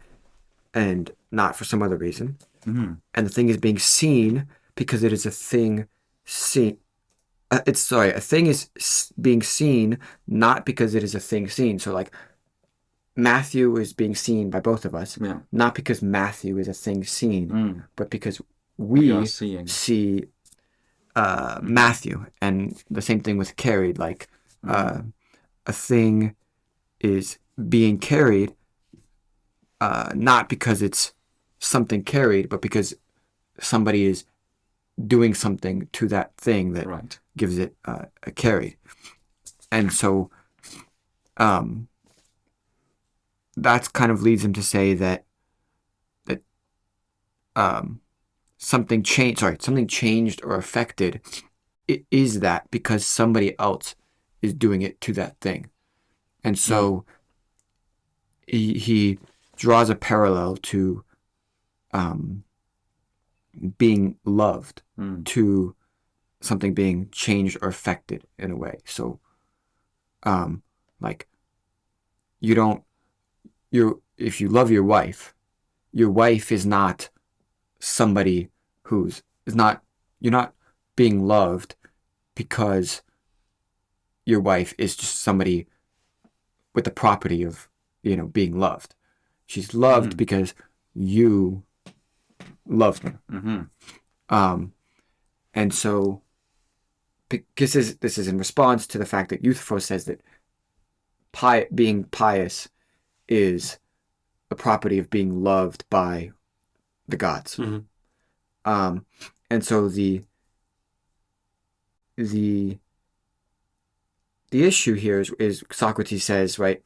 and not for some other reason. And the thing is being seen because it is a thing seen. A thing is being seen not because it is a thing seen. So Matthew is being seen by both of us, not because Matthew is a thing seen, but because we see Matthew. And the same thing with carried, a thing is being carried not because it's something carried, but because somebody is doing something to that thing that gives it a carried. And so that kind of leads him to say that something changed or affected. It is that because somebody else is doing it to that thing. And so he draws a parallel to being loved, to something being changed or affected in a way. So, like, if you love your wife is not somebody you're not being loved because your wife is just somebody with the property of, being loved. She's loved because you loved her. And so, because this is in response to the fact that Euthyphro says that being pious is a property of being loved by the gods. And so the issue here is Socrates says, right,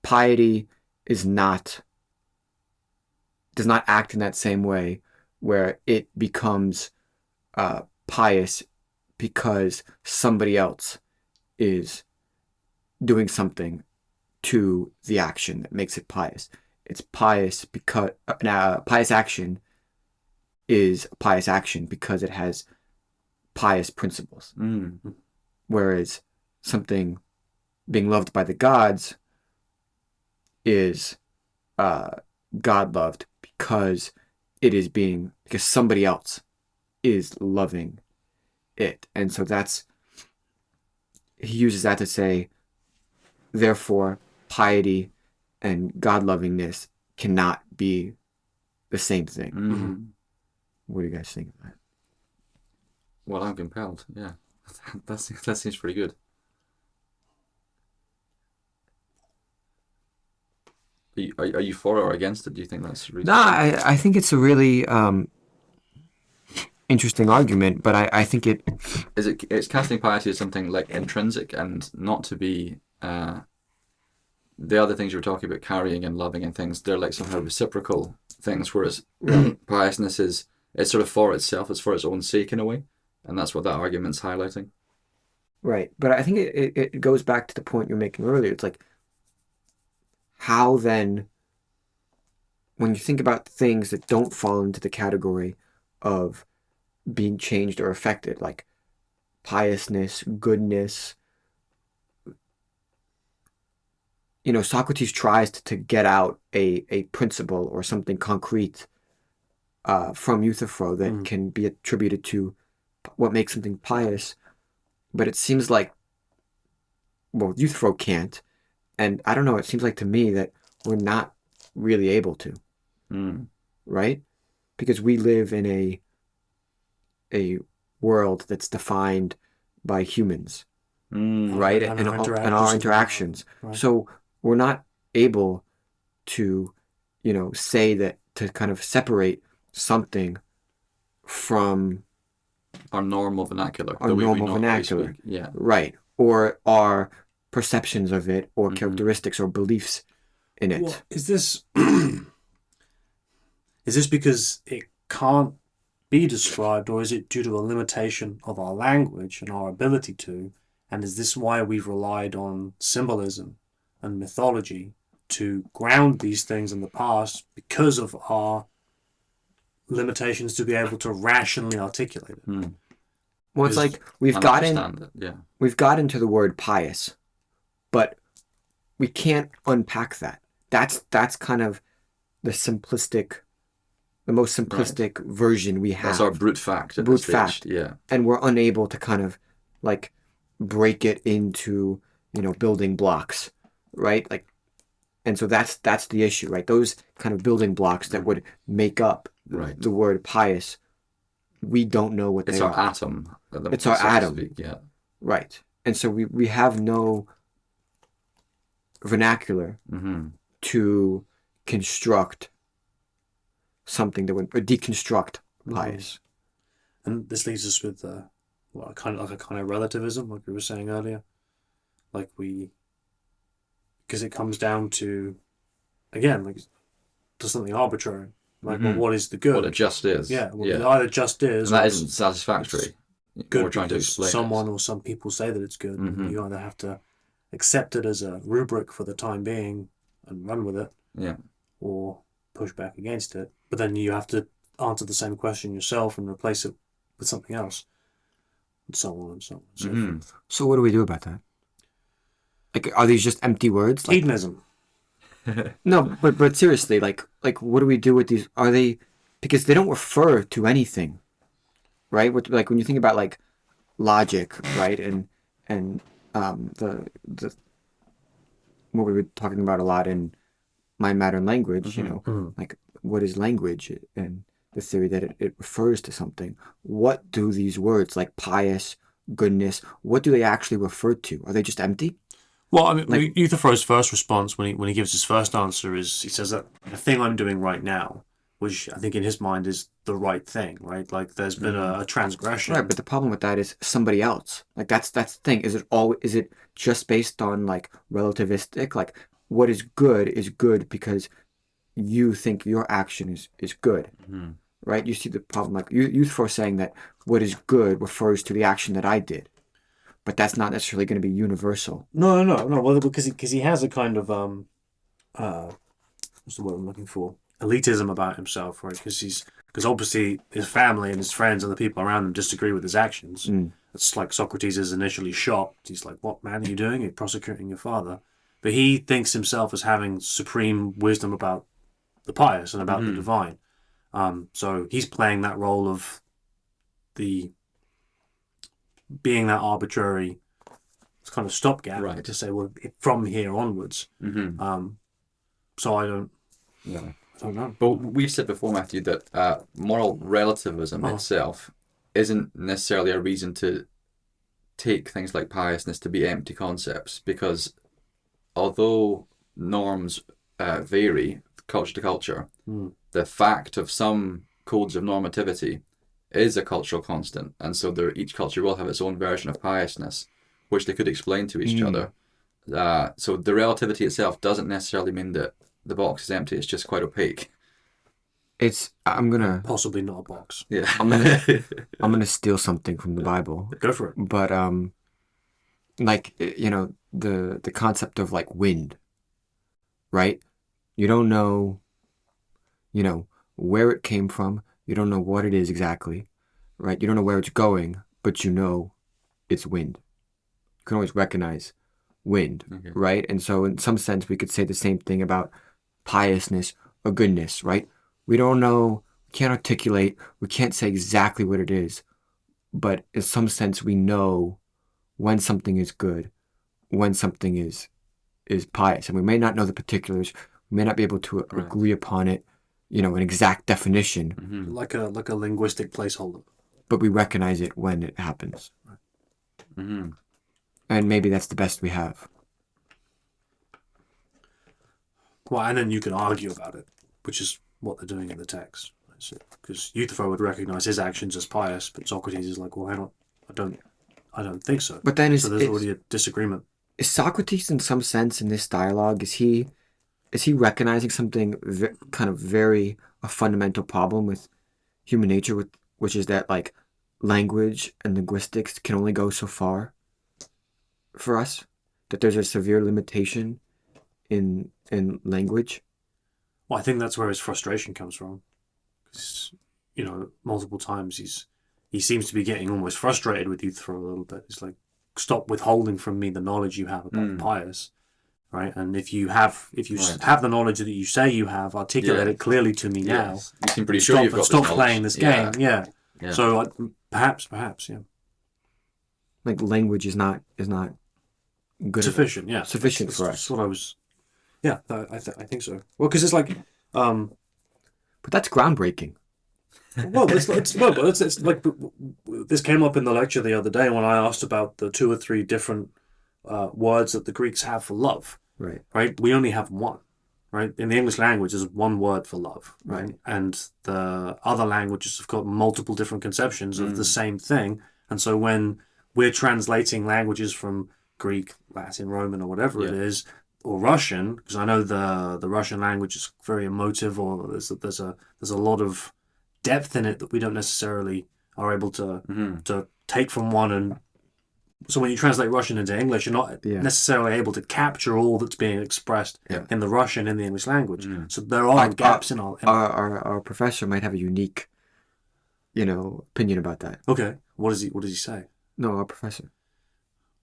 piety does not act in that same way, where it becomes pious because somebody else is doing something to the action that makes it pious. It's pious because pious action is a pious action because it has pious principles. Whereas something being loved by the gods is God loved because because somebody else is loving it. And so he uses that to say, therefore, piety and God-lovingness cannot be the same thing. What do you guys think of that? Well, I'm compelled. Yeah, that seems pretty good. Are you for or against it? Do you think that's reasonable? No, I think it's a really interesting argument, but I think it's casting piety as something like intrinsic and not to be the other things you were talking about, carrying and loving and things. They're like somehow reciprocal things, whereas piousness it's sort of for itself. It's for its own sake in a way, and that's what that argument's highlighting. Right, but I think it goes back to the point you were making earlier. It's like, how then, when you think about things that don't fall into the category of being changed or affected, like piousness, goodness, Socrates tries to get out a principle or something concrete from Euthyphro that can be attributed to what makes something pious, but it seems like, well, Euthyphro can't. And I don't know, it seems like to me that we're not really able to, right? Because we live in a world that's defined by humans, right? And our interactions. Right. So we're not able to, say that, to kind of separate something from our normal vernacular. Yeah. Right. Or our perceptions of it, or characteristics or beliefs in it. Well, is this because it can't be described, or is it due to a limitation of our language and our ability to? And is this why we've relied on symbolism and mythology to ground these things in the past, because of our limitations to be able to rationally articulate it? Well, it's like we've gotten to the word pious, but we can't unpack that. That's kind of the most simplistic version we have. That's our brute fact. Brute fact. Yeah. And we're unable to kind of like break it into, building blocks, right? Like, and so that's the issue, right? Those kind of building blocks that would make up the word pious, we don't know what they are. It's our atom. It's our atom. Yeah. Right. And so we have no vernacular to construct something that would, or deconstruct pious. And this leaves us with a kind of relativism, like we were saying earlier. Because it comes down to, again, like, to something arbitrary. Like, well, what is the good? What it just is. Yeah, it either just is, and that isn't satisfactory. Good, we're trying to explain someone or some people say that it's good. You either have to accept it as a rubric for the time being and run with it, Yeah. or push back against it. But then you have to answer the same question yourself and replace it with something else, and so on and so on and so Mhm. forth. So what do we do about that? Like, are these just empty words? Like, Hedonism. no, but seriously, like what do we do with these? Are they, because they don't refer to anything, right? Like when you think about like logic, right, and the what we were talking about a lot in Mind, Matter, and Language, you know, like what is language and the theory that it refers to something. What do these words like pious, goodness, what do they actually refer to? Are they just empty? Well, I mean, Euthyphro's first response when he gives his first answer is he says that the thing I'm doing right now, which I think in his mind is the right thing, right? Like there's been a transgression. Right, but the problem with that is somebody else. Like that's the thing. Is it just based on like relativistic? Like what is good because you think your action is good. Right? You see the problem like Euthyphro saying that what is good refers to the action that I did. But that's not necessarily going to be universal. No. Well, because he has a kind of what's the word I'm looking for? Elitism about himself, right? Because obviously his family and his friends and the people around him disagree with his actions. It's like Socrates is initially shocked. He's like, "What, man, are you doing? You're prosecuting your father." But he thinks himself as having supreme wisdom about the pious and about the divine. So he's playing that role of the being that arbitrary kind of stopgap, Right. to say, well, from here onwards. So I don't know. But we've said before, Matthew, that moral relativism itself isn't necessarily a reason to take things like piousness to be empty concepts, because although norms vary culture to culture, the fact of some codes of normativity is a cultural constant, and so each culture will have its own version of piousness, which they could explain to each other. So the relativity itself doesn't necessarily mean that the box is empty. It's just quite opaque. I'm gonna Possibly not a box. Yeah. I'm gonna steal something from the Bible. Go for it. But like you know the concept of like wind, right? You don't know, you know, where it came from. You don't know what it is exactly, right? You don't know where it's going, but you know it's wind. You can always recognize wind, right? And so in some sense we could say the same thing about piousness or goodness, right? We don't know, we can't articulate, we can't say exactly what it is, but in some sense we know when something is good, when something is pious. And we may not know the particulars, we may not be able to agree upon it, you know, an exact definition. Like a linguistic placeholder. But we recognize it when it happens. And maybe that's the best we have. Well, and then you can argue about it, which is what they're doing in the text. Because Euthyphro would recognize his actions as pious, but Socrates is like, well, hang on, I don't think so. But then so there's already a disagreement. Is Socrates, in some sense, in this dialogue, is he recognizing something kind of very a fundamental problem with human nature, which is that like language and linguistics can only go so far for us, that there's a severe limitation in language? Well, I think that's where his frustration comes from. Because, you know, multiple times he seems to be getting almost frustrated with Euthyphro a little bit. He's like, stop withholding from me the knowledge you have about the pious, right? And if you have the knowledge that you say you have, articulate it clearly to me now. You seem pretty sure you've got stop this playing this game. Yeah. So perhaps, yeah. Like language is not good Sufficient, enough. Sufficient for us. That's what I was. Yeah, I think so. Well, because it's like, but that's groundbreaking. Well, it's like this came up in the lecture the other day when I asked about the 2 or 3 different words that the Greeks have for love. Right. Right. We only have one. Right. In the English language, there's one word for love. Right. And the other languages have got multiple different conceptions of the same thing. And so when we're translating languages from Greek, Latin, Roman, or whatever it is, or Russian, because I know the Russian language is very emotive, or there's a lot of depth in it that we don't necessarily are able to take from one and So when you translate Russian into English, you're not Yeah. necessarily able to capture all that's being expressed Yeah. in the Russian in the English language. Mm. So there are gaps in our. Our professor might have a unique, opinion about that. Okay, what does he say? No, our professor,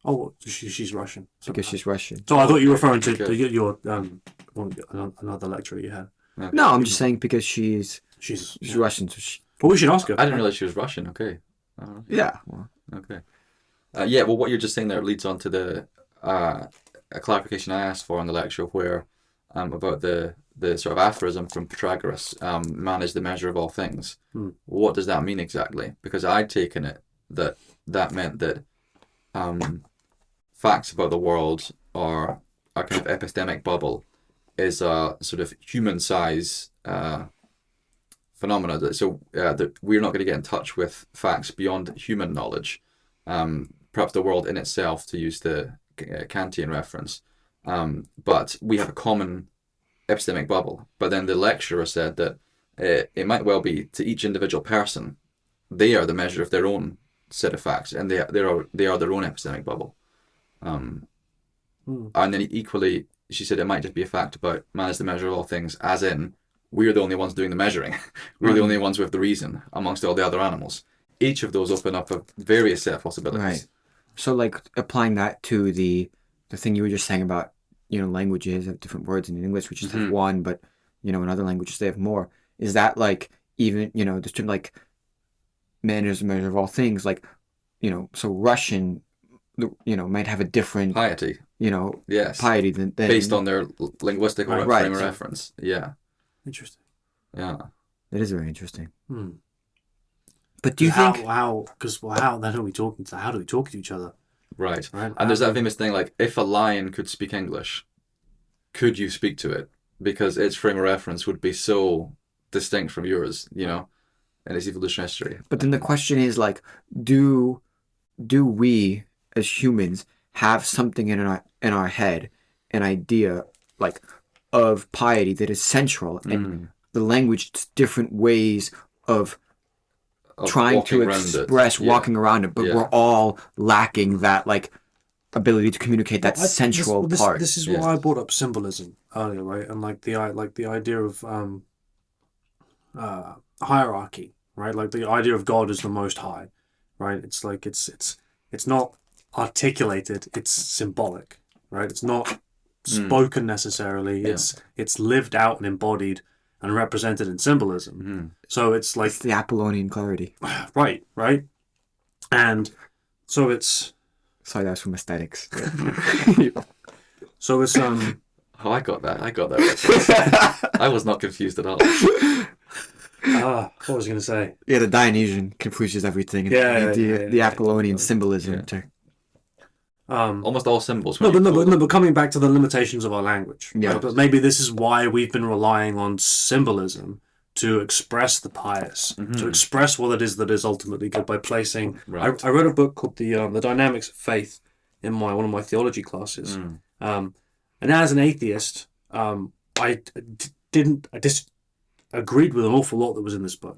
Oh, she's Russian. because she's Russian. So I thought you were referring to Okay. your another lecturer you had. Okay. No, I'm just saying because she's She's Russian, so she. Well, we should ask her. I didn't realize she was Russian. Okay. Yeah. Well, Okay. Yeah, well, what you're just saying there leads on to the a clarification I asked for in the lecture, where about the sort of aphorism from Pythagoras, man is the measure of all things. What does that mean exactly? Because I'd taken it that meant that facts about the world, or a kind of epistemic bubble, is a sort of human size phenomena. That we're not going to get in touch with facts beyond human knowledge. Perhaps the world in itself, to use the Kantian reference. But we have a common epistemic bubble. But then the lecturer said that it might well be, to each individual person, they are the measure of their own set of facts, and they are their own epistemic bubble. And then equally, she said it might just be a fact about man is the measure of all things, as in we're the only ones doing the measuring. We're the only ones with the reason amongst all the other animals. Each of those open up a various set of possibilities. right. So, like, applying that to the thing you were just saying about, languages have different words in English, we just have one, but, in other languages they have more. Is that, like, even, this term, like, man is the measure of all things, like, so Russian, might have a different, Piety. Yes. piety than Based on their linguistic Right. frame of reference. Yeah. Interesting. Yeah. That is very interesting. But do you how, think... how then are we talking to? How do we talk to each other? Right. Right. And there's that famous thing, like, if a lion could speak English, could you speak to it? Because its frame of reference would be so distinct from yours, in its evolutionary history. But then the question is, like, do we as humans have something in our head, an idea, like, of piety that is central, and the language, different ways of trying to walking around it. express Yeah. walking around it, but Yeah. we're all lacking that, like, ability to communicate that central part. This is why I brought up symbolism earlier, right? And like the idea of hierarchy, right? Like the idea of God as the Most High, right? It's like it's not articulated; it's symbolic, right? It's not spoken necessarily. It's lived out and embodied and represented in symbolism. So it's like It's the Apollonian clarity. right, and so it's Sorry, that was from aesthetics. so it's Oh, I got that. Reference. I was not confused at all. what was I going to say? Yeah, the Dionysian confuses everything. And the Apollonian symbolism. Almost all symbols. But coming back to the limitations of our language. Yeah. Right? But maybe this is why we've been relying on symbolism to express the pious, to express what it is that is ultimately good by placing. Right. I read a book called the Dynamics of Faith in one of my theology classes, and as an atheist, I disagreed with an awful lot that was in this book,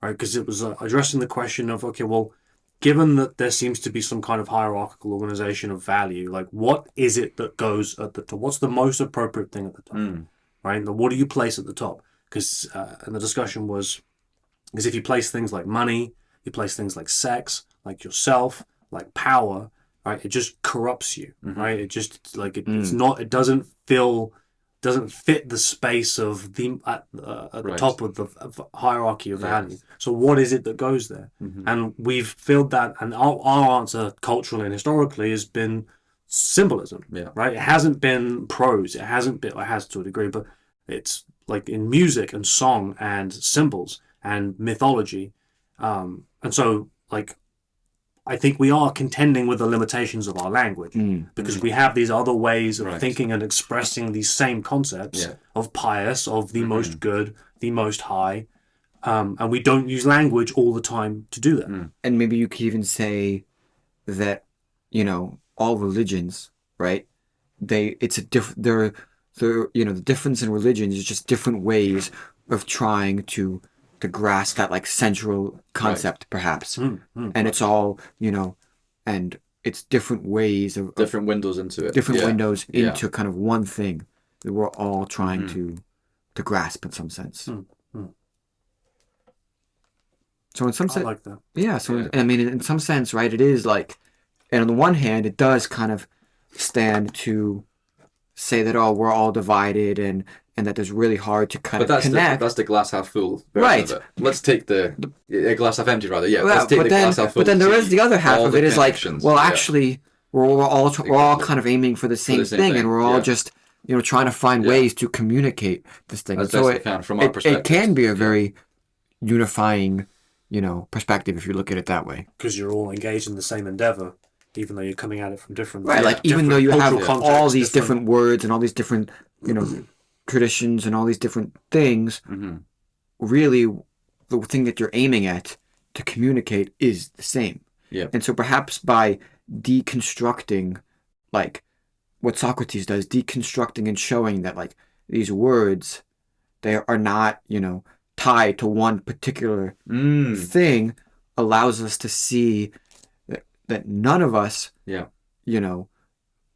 right? Because it was addressing the question of, okay, well, given that there seems to be some kind of hierarchical organization of value, like what is it that goes at the top? What's the most appropriate thing at the top, right? And what do you place at the top? Because and the discussion was, because if you place things like money, you place things like sex, like yourself, like power, right? It just corrupts you, right? It just like it's not. It doesn't fit the space of the at the top of the hierarchy of value. So what is it that goes there? And we've filled that, and our answer culturally and historically has been symbolism, right? It hasn't been prose. It hasn't been. It has to a degree, but it's like in music and song and symbols and mythology, and so like I think we are contending with the limitations of our language because we have these other ways of thinking and expressing these same concepts of pious, of the most good, the most high, and we don't use language all the time to do that. And maybe you could even say that, all religions, right? The difference in religions is just different ways of trying to grasp that, like, central concept, perhaps. And it's all, and it's different ways of Different windows into it. different windows Yeah. into kind of one thing that we're all trying to grasp in some sense. So in some I sense, like that. yeah. So I mean, in some sense, right? It is like, and on the one hand, it does kind of stand to say that we're all divided and that it's really hard to kind But of connect. that's the glass half full version Right. of it. Let's take the glass half empty rather. Yeah. Well, Let's take the glass half full. but then there is the other half all of the it is like, connections. well, Yeah. actually, we're all kind of aiming for the same thing, and we're all just trying to find ways to communicate this thing. As So best we can from our perspective. it can be a very unifying, perspective if you look at it that way. Because you're all engaged in the same endeavor, even though you're coming at it from different. Right, like even different though you have cultural all contexts, these different words and all these different, traditions and all these different things, really the thing that you're aiming at to communicate is the same. Yeah. And so perhaps by deconstructing, like what Socrates does, deconstructing and showing that like these words, they are not, tied to one particular thing, allows us to see that none of us,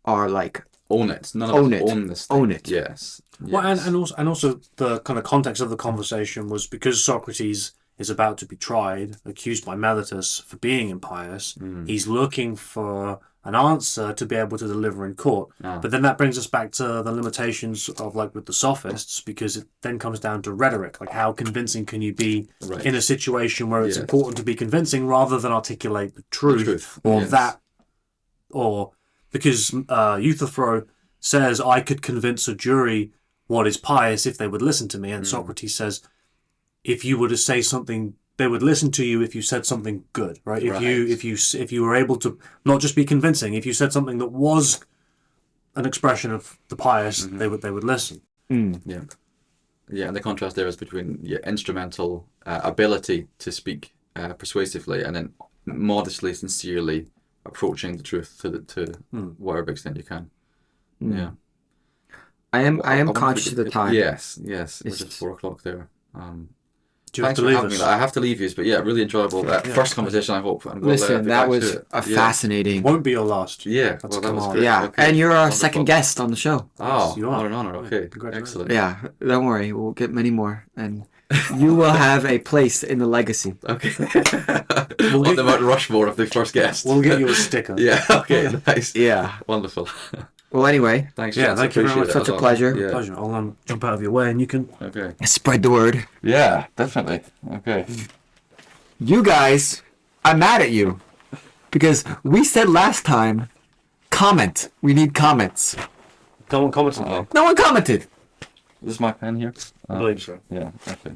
are like own it. None of us own this thing. Own it. Yes. Well, and also the kind of context of the conversation was because Socrates is about to be tried, accused by Meletus for being impious. He's looking for an answer to be able to deliver in court. But then that brings us back to the limitations of like with the sophists, because it then comes down to rhetoric. Like how convincing can you be in a situation where it's important to be convincing rather than articulate the truth. Or that, or because Euthyphro says I could convince a jury what is pious if they would listen to me, and Socrates says if you were to say something, they would listen to you if you said something good, right? If you were able to not just be convincing, if you said something that was an expression of the pious, they would listen. Yeah, and the contrast there is between instrumental ability to speak persuasively and then modestly, sincerely approaching the truth to whatever extent you can. Yeah. I am conscious of the time. Yes. It's just 4 o'clock there. Do you have Thanks to for leave having us? me. I have to leave you, but really enjoyable. First conversation, I hope. And Listen, be that back was to it. a fascinating. Won't be your last. Yeah, That's that was come on. great. Yeah, Okay. and you're our Wonderful. second guest on the show. Oh, You are. what an honor. Okay, Congratulations. excellent. Yeah, don't worry, we'll get many more, and you will have a place in the legacy. Okay. On the Mount Rushmore of the first guest. We'll get you a sticker. Yeah. Okay. Nice. Yeah. Wonderful. Well, anyway, Thanks. Yeah, gents. thank you very Appreciate much. it. Such a That's pleasure. awesome. Yeah. Pleasure. I'll jump out of your way, and you can. Okay. spread the word. Yeah, definitely. Okay. You guys, I'm mad at you because we said last time, comment. We need comments. Come on, comment on Uh-oh. that. No one commented. Is my pen here? I believe so. Yeah. Okay. Please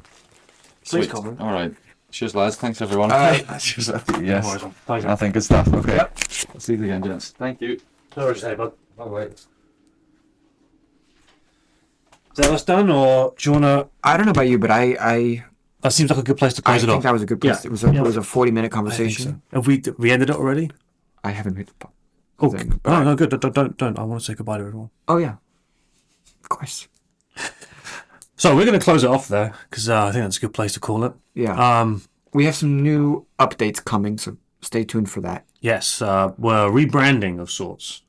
Sweet. comment. All right. Cheers, lads. Thanks, everyone. All right. Cheers. No Yes. worries, pleasure. I think good stuff. Okay. Yep. See you again, gents. Thank you. No worries, hey, bud. Bye-bye. Is that us done, or do you want to... I don't know about you, but I That seems like a good place to close it think off. that was a good place. Yeah. It was a 40-minute I think conversation. so. Have we ended it already? I haven't hit the Oh, thing. no, good. Don't. I want to say goodbye to everyone. Oh yeah, of course. So we're going to close it off there, because I think that's a good place to call it. Yeah. We have some new updates coming, so stay tuned for that. Yes, we're rebranding of sorts.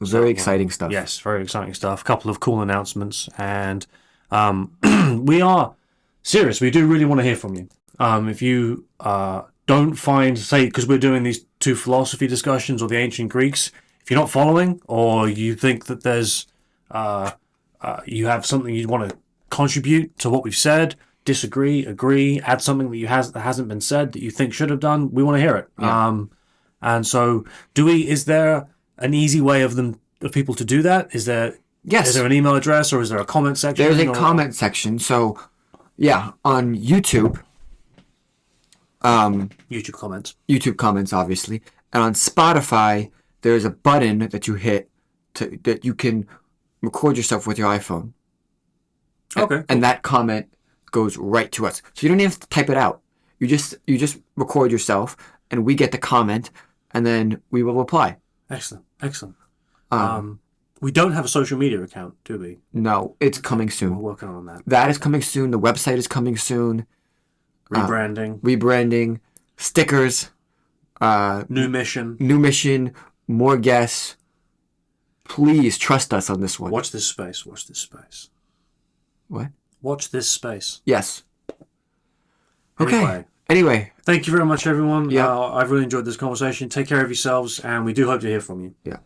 Very exciting stuff. Yes, very exciting stuff. A couple of cool announcements, and we are serious. We do really want to hear from you. If you don't find, say, because we're doing these 2 philosophy discussions or the ancient Greeks, if you're not following, or you think that there's you have something you want to contribute to what we've said, disagree, agree, add something that hasn't been said that you think should have done, we want to hear it. Yeah. And so, is there an easy way of people to do that? Is there an email address, or is there a comment section? There's a comment section. So, yeah, on YouTube. YouTube comments. YouTube comments, obviously, and on Spotify, there's a button that you hit that you can record yourself with your iPhone. Okay. And that comment goes right to us. So you don't even have to type it out. You just record yourself, and we get the comment, and then we will reply. Excellent. We don't have a social media account, do we? No, it's coming We're soon. working on that. That is coming soon. The website is coming soon. Rebranding. Rebranding, stickers. New mission. New mission, more guests. Please trust us on this one. Watch this space. Watch this space. What? Watch this space. Yes. Okay. Anyway. Thank you very much, everyone. Yeah. I've really enjoyed this conversation. Take care of yourselves, and we do hope to hear from you. Yeah.